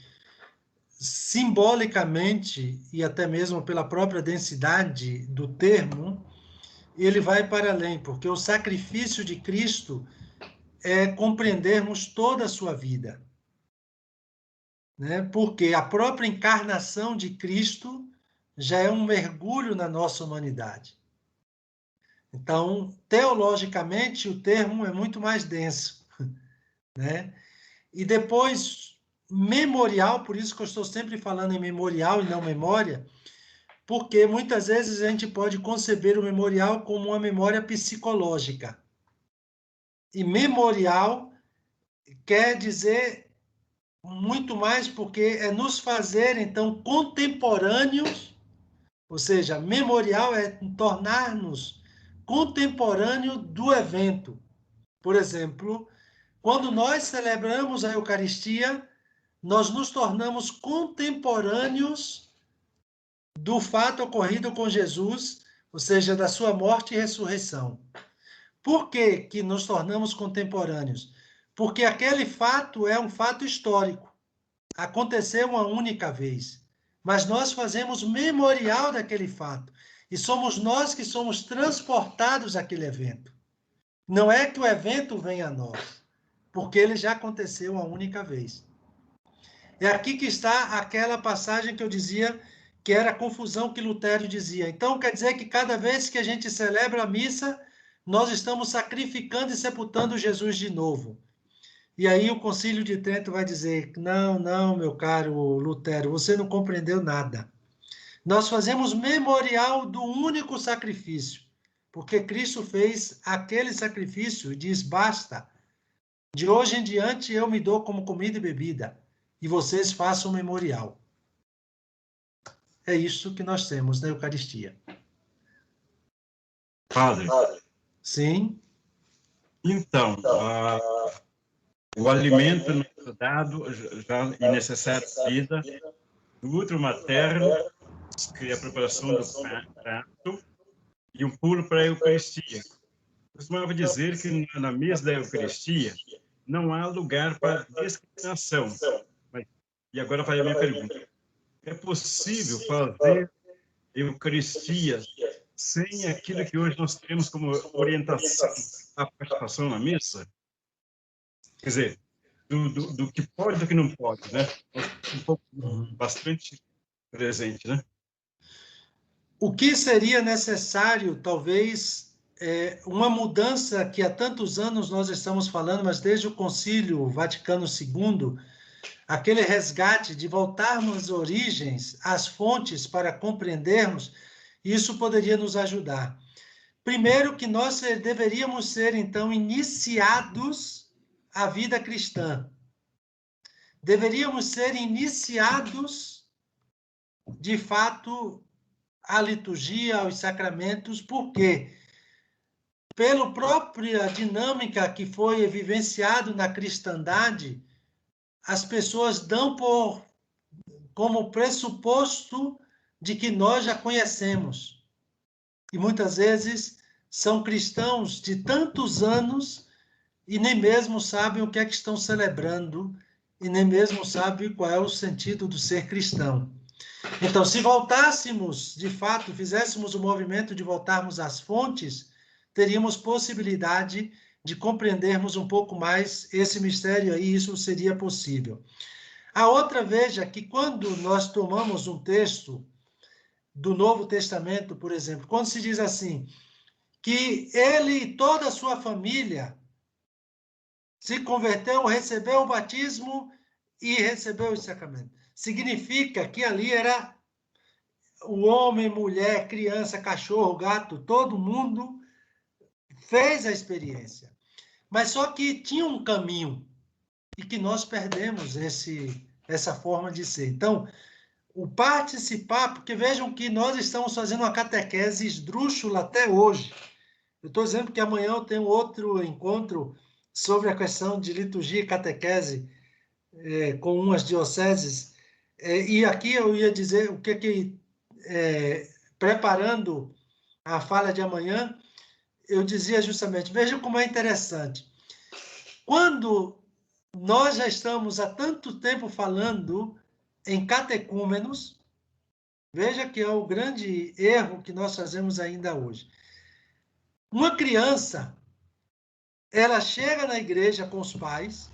simbolicamente, e até mesmo pela própria densidade do termo, ele vai para além, porque o sacrifício de Cristo é compreendermos toda a sua vida, né? Porque a própria encarnação de Cristo já é um mergulho na nossa humanidade. Então, teologicamente, o termo é muito mais denso, né? E depois, memorial, por isso que eu estou sempre falando em memorial e não memória, porque muitas vezes a gente pode conceber o memorial como uma memória psicológica. E memorial quer dizer muito mais porque é nos fazer, então, contemporâneos, ou seja, memorial é tornar-nos contemporâneo do evento. Por exemplo, quando nós celebramos a Eucaristia, nós nos tornamos contemporâneos do fato ocorrido com Jesus, ou seja, da sua morte e ressurreição. Por que que nos tornamos contemporâneos? Porque aquele fato é um fato histórico. Aconteceu uma única vez. Mas nós fazemos memorial daquele fato. E somos nós que somos transportados àquele evento. Não é que o evento venha a nós, porque ele já aconteceu uma única vez. É aqui que está aquela passagem que eu dizia que era a confusão que Lutero dizia. Então, quer dizer que cada vez que a gente celebra a missa, nós estamos sacrificando e sepultando Jesus de novo. E aí o Concílio de Trento vai dizer, não, meu caro Lutero, você não compreendeu nada. Nós fazemos memorial do único sacrifício, porque Cristo fez aquele sacrifício e diz, basta, de hoje em diante eu me dou como comida e bebida, e vocês façam memorial. É isso que nós temos na Eucaristia. Padre. Sim. Então, o alimento nos é dado já e necessário vida do útero materno, que é a preparação do prato, e um pulo para a Eucaristia. Eu costumava dizer que na mesa da Eucaristia não há lugar para discriminação. E agora vai a minha pergunta. É possível fazer Eucaristia sem aquilo que hoje nós temos como orientação à participação na missa? Quer dizer, do que pode e do que não pode, né? Um pouco, bastante presente, né? O que seria necessário, talvez, uma mudança que há tantos anos nós estamos falando, mas desde o Concílio Vaticano II, aquele resgate de voltarmos às origens, às fontes, para compreendermos, isso poderia nos ajudar. Primeiro, que nós deveríamos ser, então, iniciados à vida cristã. Deveríamos ser iniciados, de fato, à liturgia, aos sacramentos, por quê? Pela própria dinâmica que foi vivenciado na cristandade, as pessoas dão como pressuposto de que nós já conhecemos. E muitas vezes são cristãos de tantos anos e nem mesmo sabem o que é que estão celebrando, e nem mesmo sabem qual é o sentido do ser cristão. Então, se voltássemos, de fato, fizéssemos o movimento de voltarmos às fontes, teríamos possibilidade de compreendermos um pouco mais esse mistério aí, isso seria possível. A outra, veja que quando nós tomamos um texto do Novo Testamento, por exemplo, quando se diz assim, que ele e toda a sua família se converteu, recebeu o batismo e recebeu o sacramento. Significa que ali era o homem, mulher, criança, cachorro, gato, todo mundo fez a experiência. Mas só que tinha um caminho e que nós perdemos essa forma de ser. Então, o participar, porque vejam que nós estamos fazendo uma catequese esdrúxula até hoje. Eu estou dizendo que amanhã eu tenho outro encontro sobre a questão de liturgia e catequese com umas dioceses. E aqui eu ia dizer o que preparando a fala de amanhã, eu dizia justamente, veja como é interessante. Quando nós já estamos há tanto tempo falando em catecúmenos, veja que é o grande erro que nós fazemos ainda hoje. Uma criança, ela chega na igreja com os pais,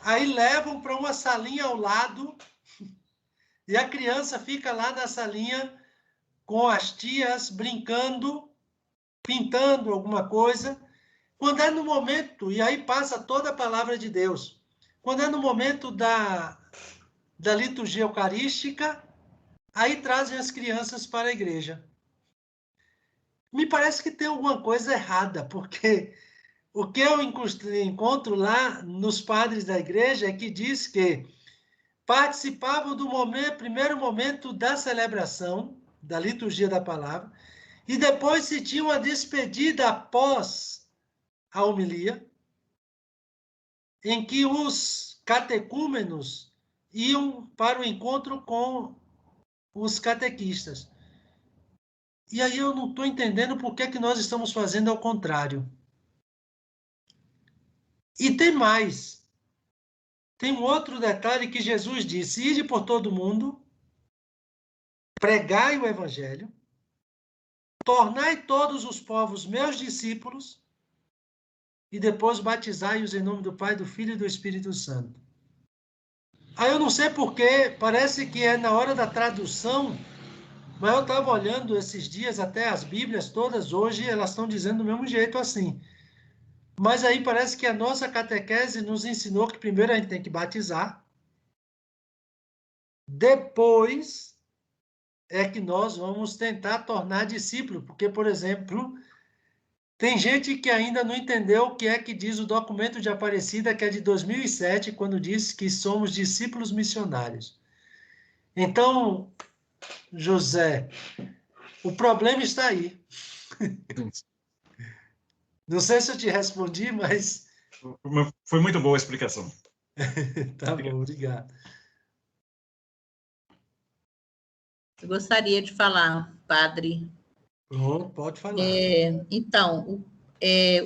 aí levam para uma salinha ao lado, e a criança fica lá na salinha com as tias, brincando, pintando alguma coisa. Quando é no momento, e aí passa toda a palavra de Deus, quando é no momento da liturgia eucarística, aí trazem as crianças para a igreja. Me parece que tem alguma coisa errada, porque o que eu encontro lá nos padres da igreja é que diz que participavam do primeiro momento da celebração, da liturgia da palavra, e depois se tinha uma despedida após a homilia, em que os catecúmenos iam para o encontro com os catequistas. E aí eu não estou entendendo por que nós estamos fazendo ao contrário. E tem mais. Tem um outro detalhe que Jesus disse: ide por todo mundo, pregai o evangelho, tornai todos os povos meus discípulos, e depois batizai-os em nome do Pai, do Filho e do Espírito Santo. Aí eu não sei porquê, parece que é na hora da tradução, mas eu estava olhando esses dias, até as Bíblias todas hoje, elas estão dizendo do mesmo jeito assim. Mas aí parece que a nossa catequese nos ensinou que primeiro a gente tem que batizar, depois é que nós vamos tentar tornar discípulo, porque, por exemplo, tem gente que ainda não entendeu o que é que diz o documento de Aparecida, que é de 2007, quando diz que somos discípulos missionários. Então, José, o problema está aí. Não sei se eu te respondi, mas... Foi muito boa a explicação. Tá bom, obrigado. Eu gostaria de falar, padre. Pode falar. Então,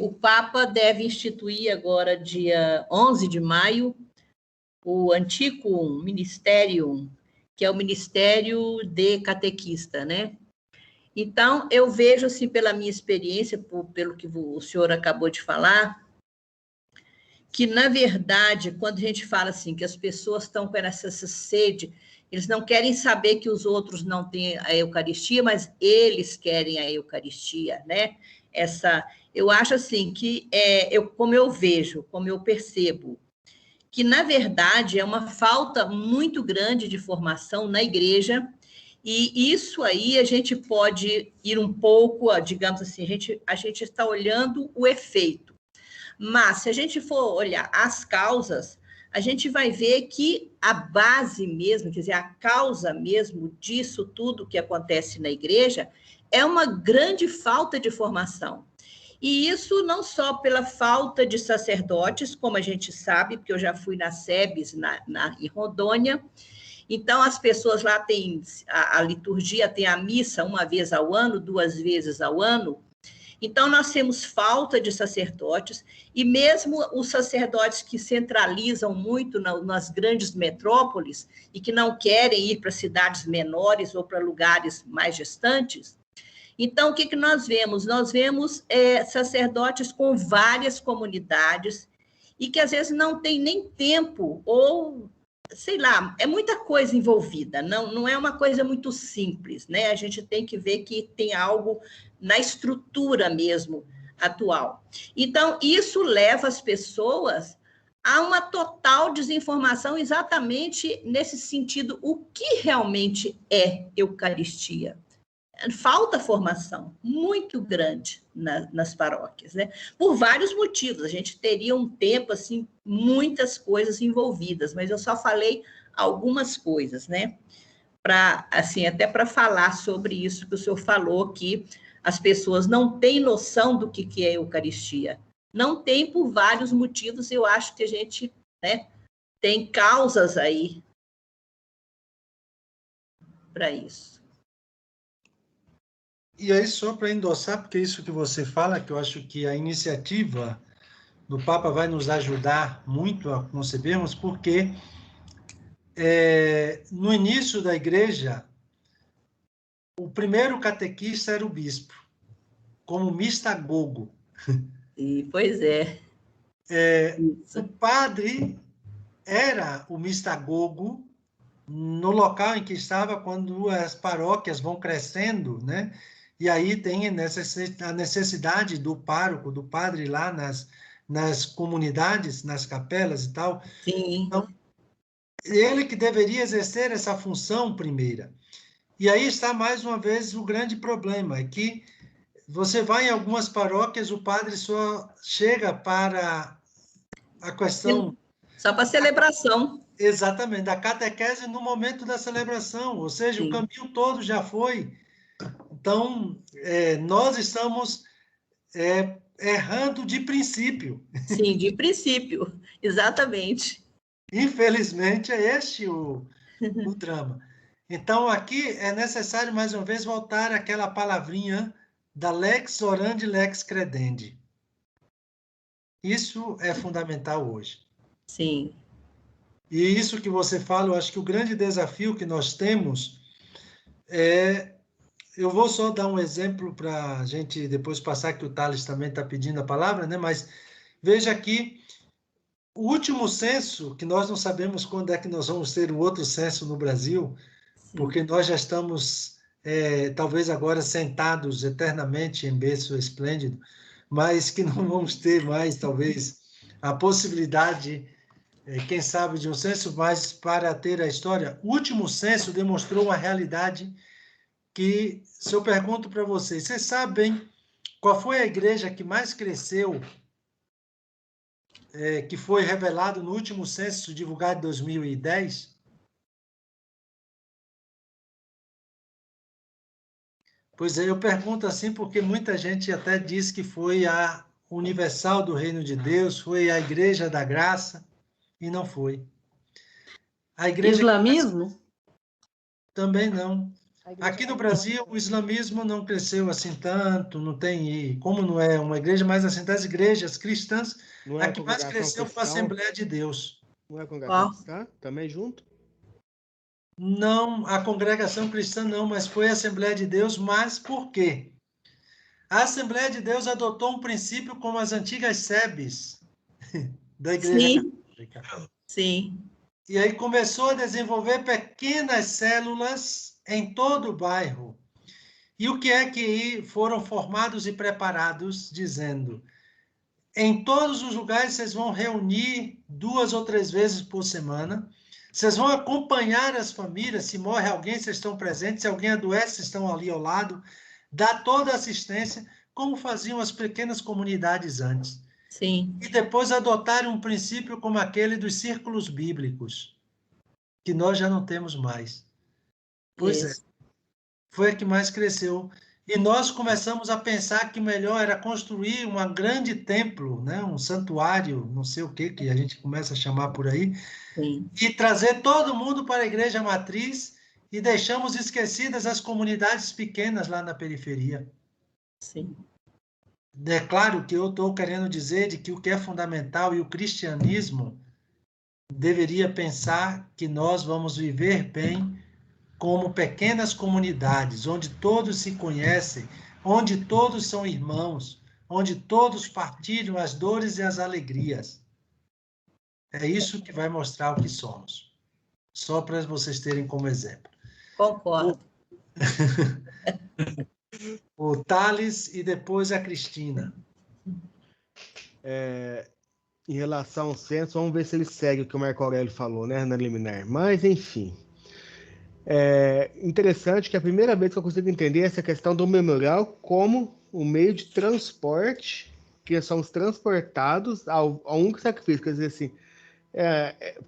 o Papa deve instituir agora, dia 11 de maio, o antigo ministério, que é o Ministério de Catequista, né? Então, eu vejo, assim, pela minha experiência, pelo que o senhor acabou de falar, que, na verdade, quando a gente fala assim, que as pessoas estão com essa sede, eles não querem saber que os outros não têm a Eucaristia, mas eles querem a Eucaristia, né? Eu acho assim que, como eu vejo, como eu percebo, que, na verdade, é uma falta muito grande de formação na igreja, e isso aí a gente pode ir um pouco, digamos assim, a gente está olhando o efeito. Mas, se a gente for olhar as causas, a gente vai ver que a base mesmo, quer dizer, a causa mesmo disso tudo que acontece na igreja é uma grande falta de formação. E isso não só pela falta de sacerdotes, como a gente sabe, porque eu já fui na SEBS, em Rondônia. Então, as pessoas lá têm a liturgia, tem a missa uma vez ao ano, 2 vezes ao ano, Então, nós temos falta de sacerdotes, e mesmo os sacerdotes que centralizam muito nas grandes metrópoles e que não querem ir para cidades menores ou para lugares mais distantes. Então, o que nós vemos? Nós vemos sacerdotes com várias comunidades e que, às vezes, não tem nem tempo ou, sei lá, é muita coisa envolvida, não é uma coisa muito simples, né? A gente tem que ver que tem algo na estrutura mesmo atual. Então, isso leva as pessoas a uma total desinformação exatamente nesse sentido, o que realmente é Eucaristia. Falta formação muito grande nas paróquias, né? Por vários motivos. A gente teria um tempo, assim, muitas coisas envolvidas, mas eu só falei algumas coisas, né? Assim, até para falar sobre isso que o senhor falou, que as pessoas não têm noção do que é Eucaristia. Não tem por vários motivos, eu acho que a gente, né, tem causas aí para isso. E aí, só para endossar, porque isso que você fala, que eu acho que a iniciativa do Papa vai nos ajudar muito a concebermos, porque no início da igreja, o primeiro catequista era o bispo, como mistagogo. E, pois é. O padre era o mistagogo no local em que estava quando as paróquias vão crescendo, né? E aí tem a necessidade do pároco, do padre lá nas comunidades, nas capelas e tal. Sim. Então, ele que deveria exercer essa função primeira. E aí está, mais uma vez, o grande problema, é que você vai em algumas paróquias, o padre só chega para a questão... Só para celebração. Exatamente, da catequese no momento da celebração, ou seja, Sim. O caminho todo já foi. Então, nós estamos errando de princípio. Sim, de princípio, exatamente. Infelizmente, é este o drama. Então, aqui é necessário, mais uma vez, voltar àquela palavrinha da lex orandi, lex credendi. Isso é fundamental hoje. Sim. E isso que você fala, eu acho que o grande desafio que nós temos eu vou só dar um exemplo para a gente depois passar, que o Thales também está pedindo a palavra, né? Mas veja aqui, o último censo, que nós não sabemos quando é que nós vamos ter o outro censo no Brasil, sim, porque nós já estamos, talvez agora, sentados eternamente em berço esplêndido, mas que não vamos ter mais, talvez, a possibilidade, quem sabe, de um censo, mas para ter a história, o último censo demonstrou uma realidade que, se eu pergunto para vocês sabem qual foi a igreja que mais cresceu, que foi revelado no último censo divulgado em 2010? Pois é, eu pergunto assim porque muita gente até diz que foi a Universal do Reino de Deus, foi a Igreja da Graça, e não foi. A igreja Islamismo? Também não. Aqui no Brasil, o islamismo não cresceu assim tanto, não tem, como não é uma igreja, mas assim, das igrejas cristãs, a que mais cresceu foi a Assembleia de Deus. Não é a congregação cristã? Também junto? Não, a congregação cristã não, mas foi a Assembleia de Deus, mas por quê? A Assembleia de Deus adotou um princípio como as antigas SEBs da Igreja Católica. Sim. E aí começou a desenvolver pequenas células em todo o bairro. E o que é que foram formados e preparados, dizendo, em todos os lugares vocês vão reunir 2 ou 3 vezes por semana, vocês vão acompanhar as famílias, se morre alguém, vocês estão presentes, se alguém adoece, vocês estão ali ao lado, dá toda a assistência, como faziam as pequenas comunidades antes. Sim. E depois adotaram um princípio como aquele dos círculos bíblicos, que nós já não temos mais. Pois é, foi a que mais cresceu. E nós começamos a pensar que melhor era construir um grande templo, né? Um santuário, não sei o que a gente começa a chamar por aí, sim, e trazer todo mundo para a igreja matriz, e deixamos esquecidas as comunidades pequenas lá na periferia. Sim. é claro que eu estou querendo dizer de que o que é fundamental e o cristianismo deveria pensar que nós vamos viver bem como pequenas comunidades, onde todos se conhecem, onde todos são irmãos, onde todos partilham as dores e as alegrias. É isso que vai mostrar o que somos. Só para vocês terem como exemplo. Concordo. O Thales e depois a Cristina. Em relação ao censo, vamos ver se ele segue o que o Marco Aurélio falou, né, na liminar. Mas, enfim. É interessante que é a primeira vez que eu consigo entender essa questão do memorial como um meio de transporte, que somos transportados ao único sacrifício. Quer dizer, assim,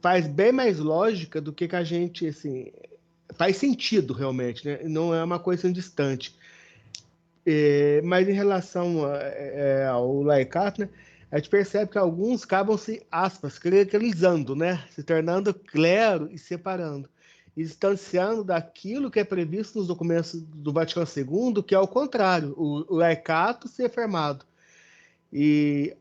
faz bem mais lógica do que a gente, assim, faz sentido realmente, né? Não é uma coisa distante. Mas em relação ao laicato, né, a gente percebe que alguns acabam se, aspas, clericalizando, né? Se tornando clero e separando, e distanciando daquilo que é previsto nos documentos do Vaticano II, que é o contrário, o laicato ser firmado. E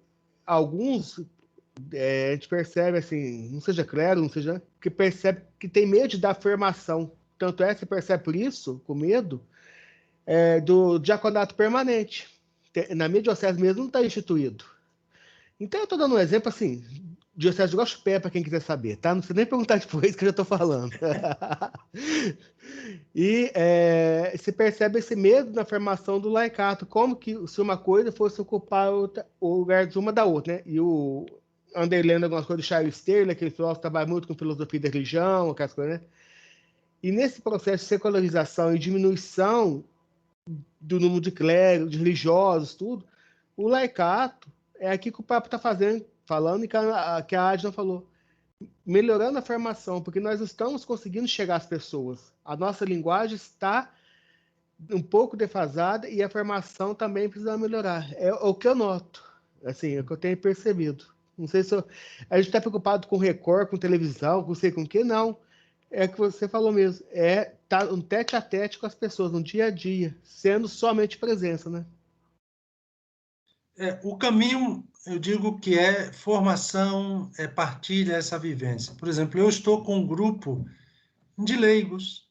alguns, a gente percebe, assim, não seja clero, não seja, que percebe que tem medo da afirmação. Tanto é que você percebe por isso, com medo, do diaconato permanente. Na minha diocese mesmo não está instituído. Então eu estou dando um exemplo assim, diocese de Guaxupé, para quem quiser saber, tá? Não precisa nem perguntar depois que eu já estou falando. E se percebe esse medo na formação do laicato, como que se uma coisa fosse ocupar o lugar de uma da outra, né? E o andei lendo algumas coisas do Charles Taylor, que ele trabalha muito com filosofia da religião, aquelas coisas, né? E nesse processo de secularização e diminuição do número de clérigos, de religiosos, tudo, o laicato é aqui que o Papa está falando e que a Adna falou, melhorando a formação, porque nós estamos conseguindo chegar às pessoas. A nossa linguagem está um pouco defasada e a formação também precisa melhorar. É o que eu noto, assim, é o que eu tenho percebido. Não sei se a gente está preocupado com Record, com televisão, com sei com o que, não. É o que você falou mesmo, tá um tete a tete com as pessoas, no dia a dia, sendo somente presença, né? O caminho, eu digo que é formação, é partilha, essa vivência. Por exemplo, eu estou com um grupo de leigos,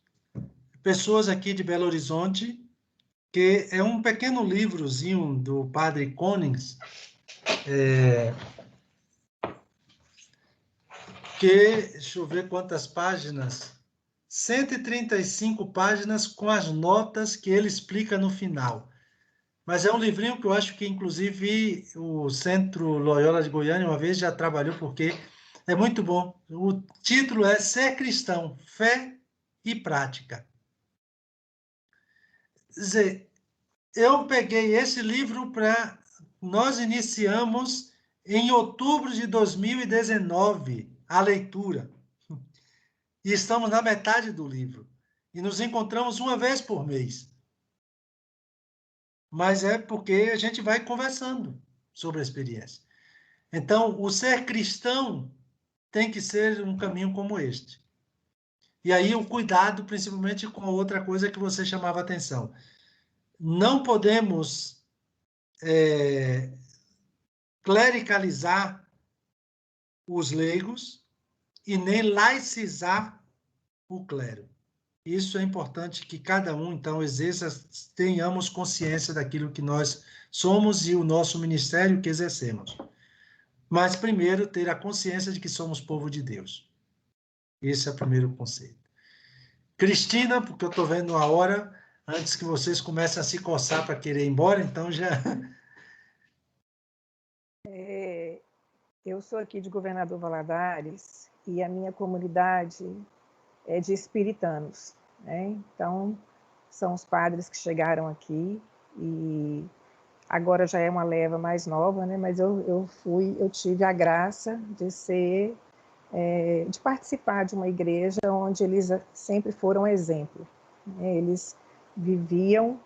pessoas aqui de Belo Horizonte, que é um pequeno livrozinho do Padre Konings, que, deixa eu ver quantas páginas, 135 páginas com as notas que ele explica no final. Mas é um livrinho que eu acho que, inclusive, o Centro Loyola de Goiânia uma vez já trabalhou, porque é muito bom. O título é Ser Cristão, Fé e Prática. Quer dizer, eu peguei esse livro para... Nós iniciamos em outubro de 2019 a leitura. E estamos na metade do livro. E nos encontramos uma vez por mês. Mas é porque a gente vai conversando sobre a experiência. Então, o ser cristão tem que ser um caminho como este. E aí o cuidado, principalmente com outra coisa que você chamava a atenção. Não podemos clericalizar os leigos e nem laicizar o clero. Isso é importante que cada um, então, exerça, tenhamos consciência daquilo que nós somos e o nosso ministério que exercemos. Mas, primeiro, ter a consciência de que somos povo de Deus. Esse é o primeiro conceito. Cristina, porque eu estou vendo a hora, antes que vocês comecem a se coçar para querer ir embora, então já... Eu sou aqui de Governador Valadares e a minha comunidade é de espiritanos, né? Então, são os padres que chegaram aqui e agora já é uma leva mais nova, né? Mas eu tive a graça de de participar de uma igreja onde eles sempre foram exemplo, né? Eles viviam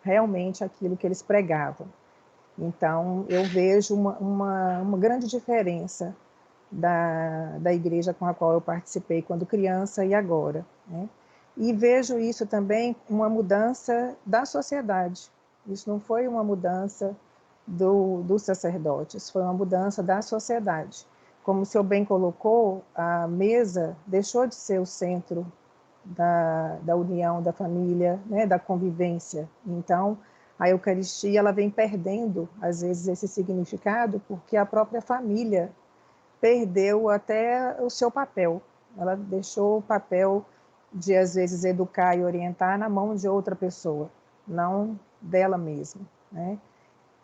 realmente aquilo que eles pregavam. Então, eu vejo uma grande diferença da igreja com a qual eu participei quando criança e agora, né? E vejo isso também uma mudança da sociedade. Isso não foi uma mudança dos sacerdotes, foi uma mudança da sociedade. Como o senhor bem colocou, a mesa deixou de ser o centro da união, da família, né, da convivência. Então, a Eucaristia ela vem perdendo, às vezes, esse significado, porque a própria família perdeu até o seu papel. Ela deixou o papel de, às vezes, educar e orientar na mão de outra pessoa, não dela mesma, né?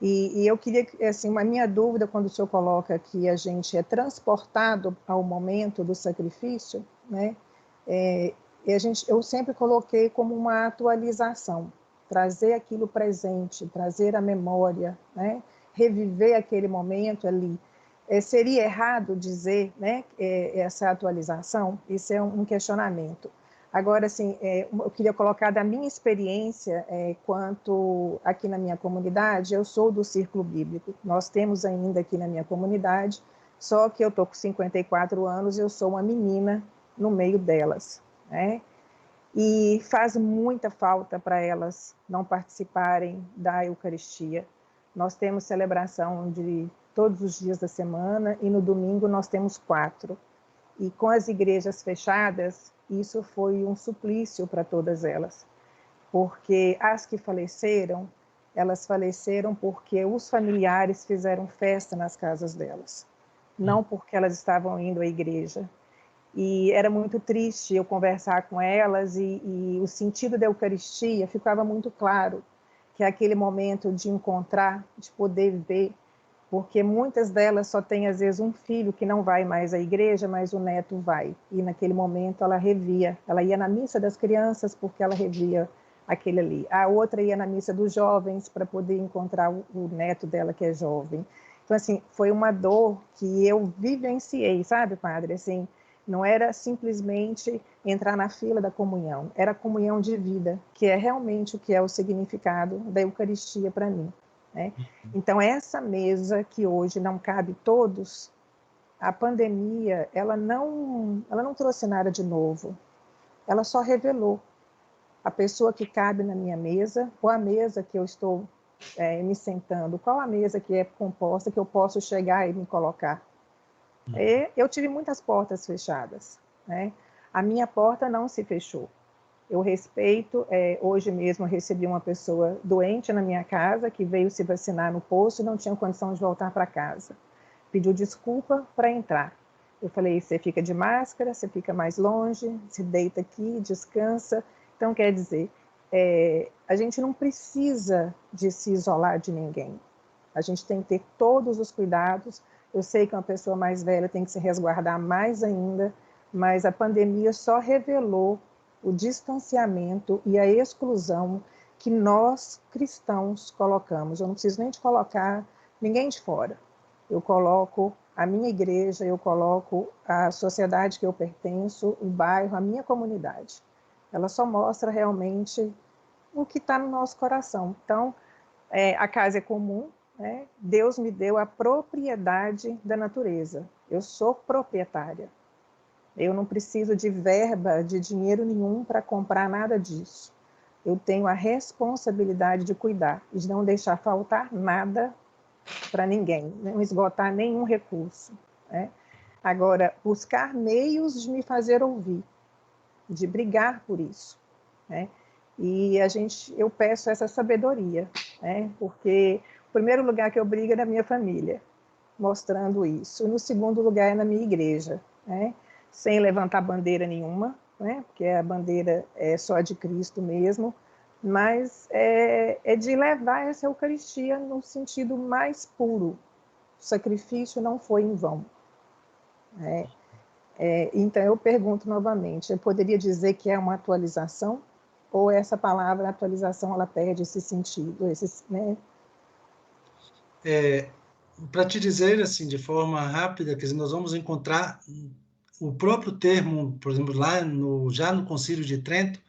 E eu queria, assim, uma minha dúvida quando o senhor coloca que a gente é transportado ao momento do sacrifício, né? Eu sempre coloquei como uma atualização, trazer aquilo presente, trazer a memória, né? Reviver aquele momento ali. Seria errado dizer, né, essa atualização? Isso é um questionamento. Agora, assim, eu queria colocar da minha experiência, quanto aqui na minha comunidade, eu sou do Círculo Bíblico. Nós temos ainda aqui na minha comunidade, só que eu estou com 54 anos, eu sou uma menina no meio delas, né? E faz muita falta para elas não participarem da Eucaristia. Nós temos celebração de todos os dias da semana e no domingo nós temos 4. E com as igrejas fechadas, isso foi um suplício para todas elas, porque as que faleceram, elas faleceram porque os familiares fizeram festa nas casas delas, não porque elas estavam indo à igreja. E era muito triste eu conversar com elas e o sentido da Eucaristia ficava muito claro, que é aquele momento de encontrar, de poder ver, porque muitas delas só têm, às vezes, um filho que não vai mais à igreja, mas o neto vai. E naquele momento ela revia, ela ia na missa das crianças porque ela revia aquele ali. A outra ia na missa dos jovens para poder encontrar o neto dela que é jovem. Então, assim, foi uma dor que eu vivenciei, sabe, padre? Assim, não era simplesmente entrar na fila da comunhão, era comunhão de vida, que é realmente o que é o significado da Eucaristia para mim, né? Então, essa mesa que hoje não cabe todos, a pandemia, ela não trouxe nada de novo, ela só revelou a pessoa que cabe na minha mesa, ou a mesa que eu estou me sentando, qual a mesa que é composta, que eu posso chegar e me colocar. Eu tive muitas portas fechadas, né? A minha porta não se fechou. Eu respeito, hoje mesmo eu recebi uma pessoa doente na minha casa, que veio se vacinar no posto e não tinha condição de voltar para casa. Pediu desculpa para entrar. Eu falei, você fica de máscara, você fica mais longe, se deita aqui, descansa. Então, quer dizer, a gente não precisa de se isolar de ninguém. A gente tem que ter todos os cuidados. Eu sei que uma pessoa mais velha tem que se resguardar mais ainda, mas a pandemia só revelou o distanciamento e a exclusão que nós, cristãos, colocamos. Eu não preciso nem de colocar ninguém de fora. Eu coloco a minha igreja, eu coloco a sociedade que eu pertenço, o bairro, a minha comunidade. Ela só mostra realmente o que está no nosso coração. Então, a casa é comum, né? Deus me deu a propriedade da natureza. Eu sou proprietária. Eu não preciso de verba, de dinheiro nenhum para comprar nada disso. Eu tenho a responsabilidade de cuidar e de não deixar faltar nada para ninguém, não esgotar nenhum recurso, né? Agora, buscar meios de me fazer ouvir, de brigar por isso, né? E eu peço essa sabedoria, né? Porque o primeiro lugar que eu brigo é na minha família, mostrando isso. E no segundo lugar é na minha igreja, né? Sem levantar bandeira nenhuma, né? Porque a bandeira é só de Cristo mesmo, mas é de levar essa Eucaristia no sentido mais puro. O sacrifício não foi em vão, né? Então eu pergunto novamente, eu poderia dizer que é uma atualização? Ou essa palavra atualização, ela perde esse sentido, né? Para te dizer assim de forma rápida, que nós vamos encontrar o próprio termo, por exemplo, já no Concílio de Trento,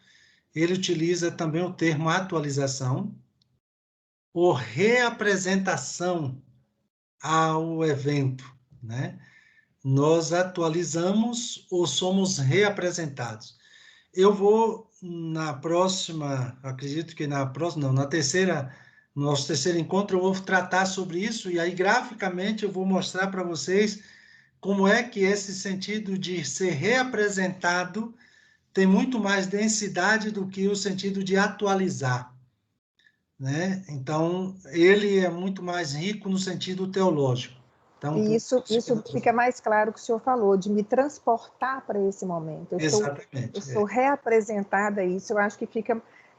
ele utiliza também o termo atualização ou reapresentação ao evento, né? Nós atualizamos ou somos reapresentados. Eu vou na próxima, acredito que na próxima, não, na terceira no nosso terceiro encontro, eu vou tratar sobre isso, e aí, graficamente, eu vou mostrar para vocês como é que esse sentido de ser reapresentado tem muito mais densidade do que o sentido de atualizar, né? Então, ele é muito mais rico no sentido teológico. Então, E isso fica mais claro que o senhor falou, de me transportar para esse momento. Exatamente. Eu sou reapresentada a isso, eu acho que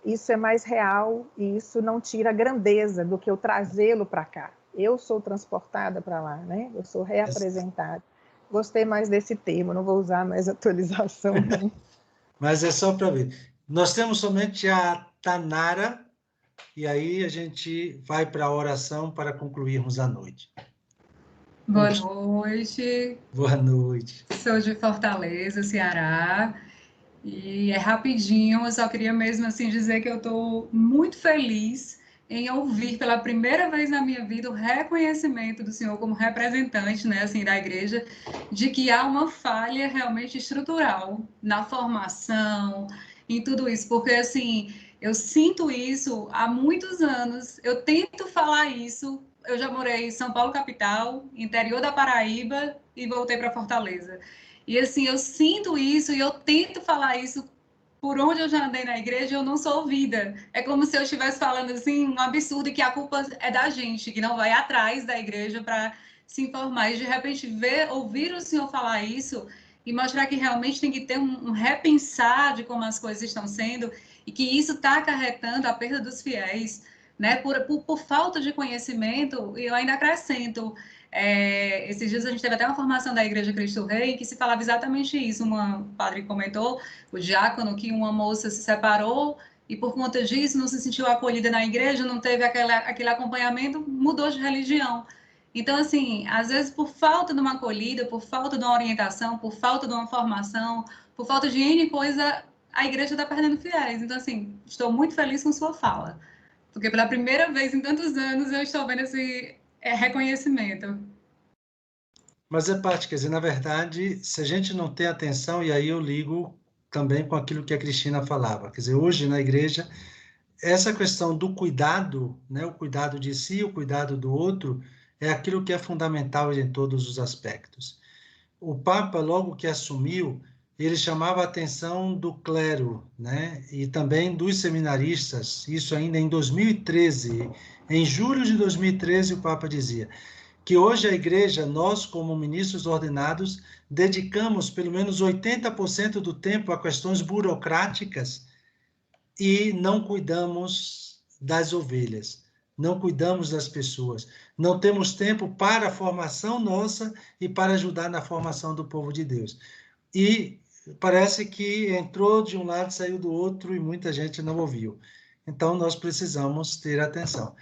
isso é mais real e isso não tira a grandeza do que eu trazê-lo para cá. Eu sou transportada para lá, né? Eu sou reapresentada. Gostei mais desse termo, não vou usar mais atualização, não. Mas é só para ver. Nós temos somente a Tanara, e aí a gente vai para a oração para concluirmos a noite. Boa noite. Boa noite. Sou de Fortaleza, Ceará. E é rapidinho, eu só queria mesmo assim dizer que eu estou muito feliz em ouvir pela primeira vez na minha vida o reconhecimento do senhor como representante, né, assim, da igreja, de que há uma falha realmente estrutural na formação, em tudo isso, porque assim, eu sinto isso há muitos anos, eu tento falar isso, eu já morei em São Paulo capital, interior da Paraíba e voltei para Fortaleza. E assim, eu sinto isso e eu tento falar isso por onde eu já andei na igreja, eu não sou ouvida. É como se eu estivesse falando assim, um absurdo e que a culpa é da gente, que não vai atrás da igreja para se informar. E de repente ouvir o senhor falar isso e mostrar que realmente tem que ter um repensar de como as coisas estão sendo e que isso está acarretando a perda dos fiéis, né? Por falta de conhecimento, e eu ainda acrescento. Esses dias a gente teve até uma formação da Igreja Cristo Rei que se falava exatamente isso. Uma padre comentou, o diácono, que uma moça se separou e por conta disso não se sentiu acolhida na igreja, não teve aquele acompanhamento, mudou de religião. Então, assim, às vezes por falta de uma acolhida, por falta de uma orientação, por falta de uma formação, por falta de N coisa, a igreja está perdendo fiéis. Então, assim, estou muito feliz com sua fala, porque pela primeira vez em tantos anos eu estou vendo esse reconhecimento. Mas é parte, quer dizer, na verdade, se a gente não tem atenção, e aí eu ligo também com aquilo que a Cristina falava, quer dizer, hoje na igreja, essa questão do cuidado, né, o cuidado de si, o cuidado do outro, é aquilo que é fundamental em todos os aspectos. O Papa, logo que assumiu, ele chamava a atenção do clero, né, e também dos seminaristas, isso ainda em 2013, em julho de 2013, o Papa dizia que hoje a igreja, nós como ministros ordenados, dedicamos pelo menos 80% do tempo a questões burocráticas e não cuidamos das ovelhas, não cuidamos das pessoas, não temos tempo para a formação nossa e para ajudar na formação do povo de Deus. E parece que entrou de um lado e saiu do outro e muita gente não ouviu. Então, nós precisamos ter atenção.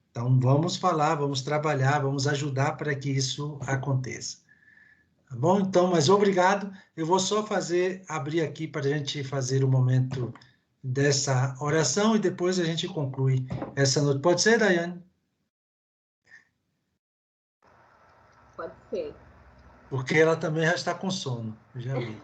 Então, vamos falar, vamos trabalhar, vamos ajudar para que isso aconteça. Tá bom? Então, mas obrigado. Eu vou só abrir aqui para a gente fazer o momento dessa oração e depois a gente conclui essa noite. Pode ser, Daiane? Pode ser. Porque ela também já está com sono, eu já vi.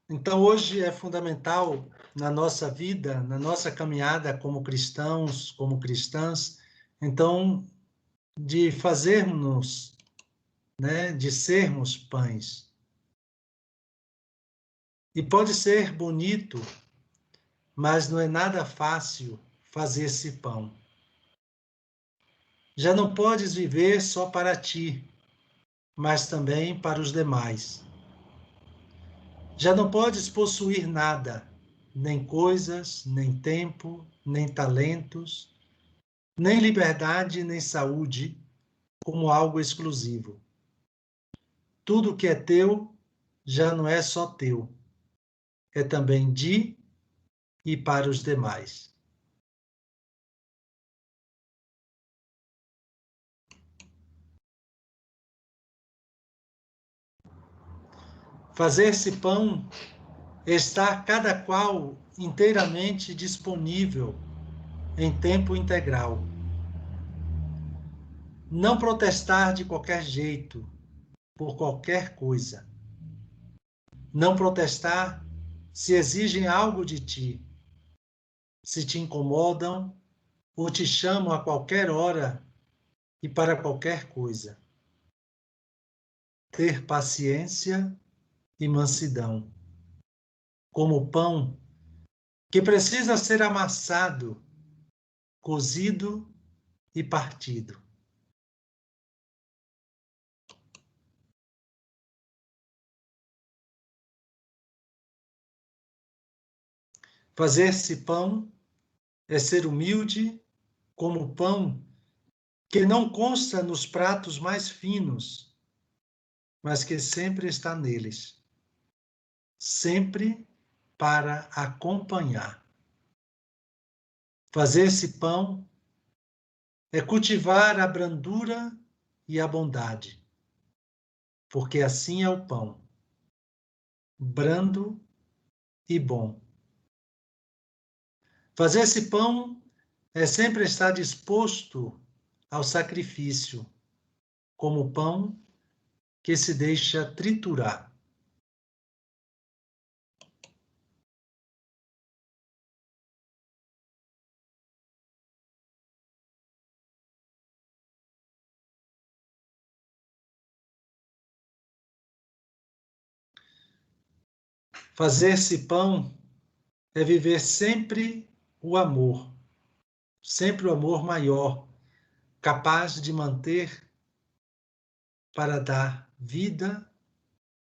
Então, hoje é fundamental na nossa vida, na nossa caminhada como cristãos, como cristãs, então, de fazermos, né, de sermos pães. E pode ser bonito, mas não é nada fácil fazer esse pão. Já não podes viver só para ti, mas também para os demais. Já não podes possuir nada, nem coisas, nem tempo, nem talentos, nem liberdade, nem saúde, como algo exclusivo. Tudo que é teu já não é só teu, é também de e para os demais. Fazer-se pão é estar cada qual inteiramente disponível em tempo integral. Não protestar de qualquer jeito, por qualquer coisa. Não protestar se exigem algo de ti, se te incomodam ou te chamam a qualquer hora e para qualquer coisa. Ter paciência e mansidão, como o pão que precisa ser amassado, cozido e partido. Fazer-se pão é ser humilde como o pão que não consta nos pratos mais finos, mas que sempre está neles, sempre para acompanhar. Fazer-se pão é cultivar a brandura e a bondade, porque assim é o pão, brando e bom. Fazer-se pão é sempre estar disposto ao sacrifício, como o pão que se deixa triturar. Fazer-se pão é viver sempre o amor maior, capaz de manter para dar vida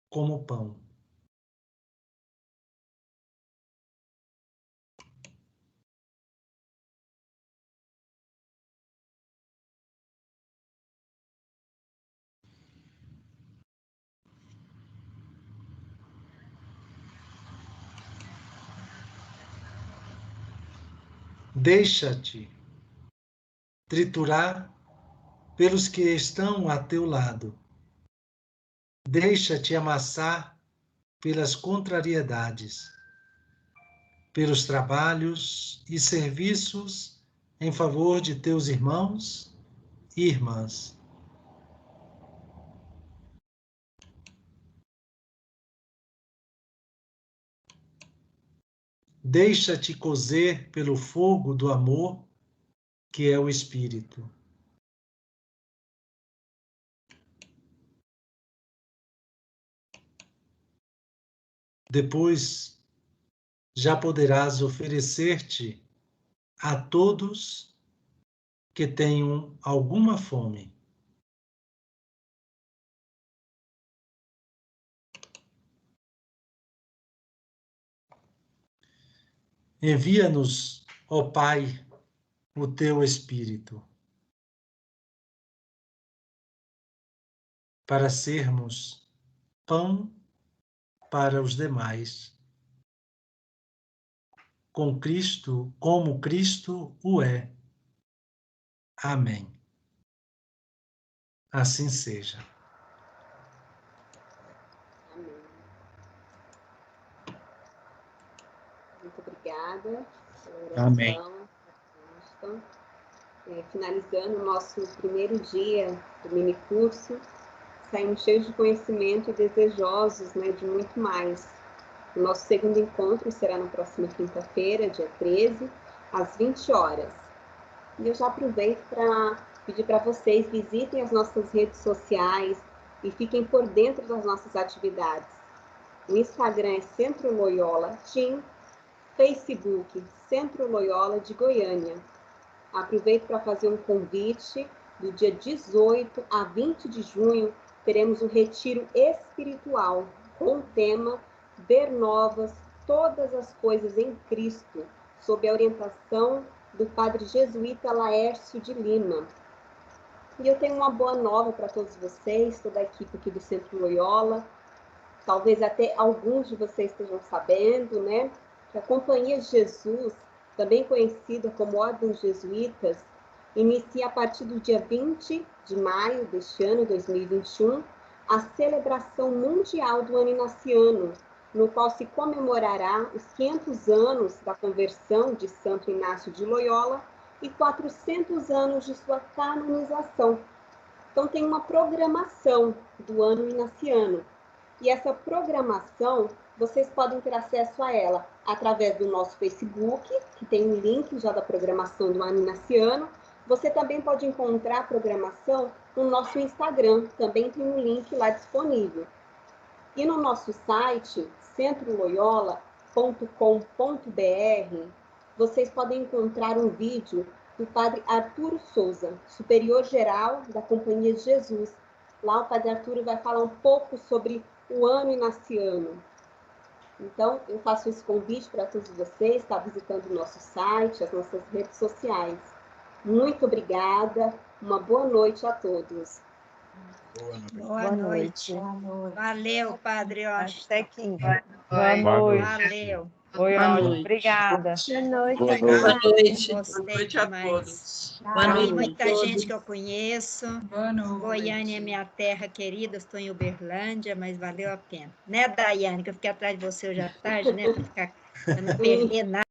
como pão. Deixa-te triturar pelos que estão a teu lado. Deixa-te amassar pelas contrariedades, pelos trabalhos e serviços em favor de teus irmãos e irmãs. Deixa-te cozer pelo fogo do amor, que é o Espírito. Depois, já poderás oferecer-te a todos que tenham alguma fome. Envia-nos, ó Pai, o teu Espírito, para sermos pão para os demais, com Cristo, como Cristo o é. Amém. Assim seja. Amém. Muito obrigada pela oração. Amém. Finalizando o nosso primeiro dia do minicurso, saímos cheios de conhecimento e desejosos, de muito mais. O nosso segundo encontro será na próxima quinta-feira, dia 13, às 20 horas. E eu já aproveito para pedir para vocês, visitem as nossas redes sociais e fiquem por dentro das nossas atividades. O Instagram é Centro Loyola Team, Facebook Centro Loyola de Goiânia. Aproveito para fazer um convite. Do dia 18 a 20 de junho, teremos um retiro espiritual com o tema Ver Novas Todas as Coisas em Cristo, sob a orientação do padre jesuíta Laércio de Lima. E eu tenho uma boa nova para todos vocês, toda a equipe aqui do Centro Loyola. Talvez até alguns de vocês estejam sabendo, que a Companhia de Jesus, também conhecida como Ordem dos Jesuítas, inicia a partir do dia 20 de maio deste ano, 2021, a celebração mundial do ano inaciano, no qual se comemorará os 500 anos da conversão de Santo Inácio de Loyola e 400 anos de sua canonização. Então, tem uma programação do ano inaciano. E essa programação, vocês podem ter acesso a ela através do nosso Facebook, que tem um link já da programação do ano inaciano. Você também pode encontrar a programação no nosso Instagram, também tem um link lá disponível. E no nosso site, centroloyola.com.br, vocês podem encontrar um vídeo do Padre Arturo Souza, superior-geral da Companhia de Jesus. Lá o Padre Arturo vai falar um pouco sobre o ano inaciano. Então, eu faço esse convite para todos vocês, estar visitando o nosso site, as nossas redes sociais. Muito obrigada, uma boa noite a todos. Boa noite. Valeu, Padre Osh. Até quinta. Boa noite. Valeu. Foi ótimo. Obrigada. Boa noite. Boa noite. Gostei Boa noite a demais. todos. Boa noite. Muita gente que eu conheço. Boa noite. Goiânia é minha terra querida, estou em Uberlândia, mas valeu a pena. Né, Daiane, que eu fiquei atrás de você hoje à tarde, né, para não perder nada.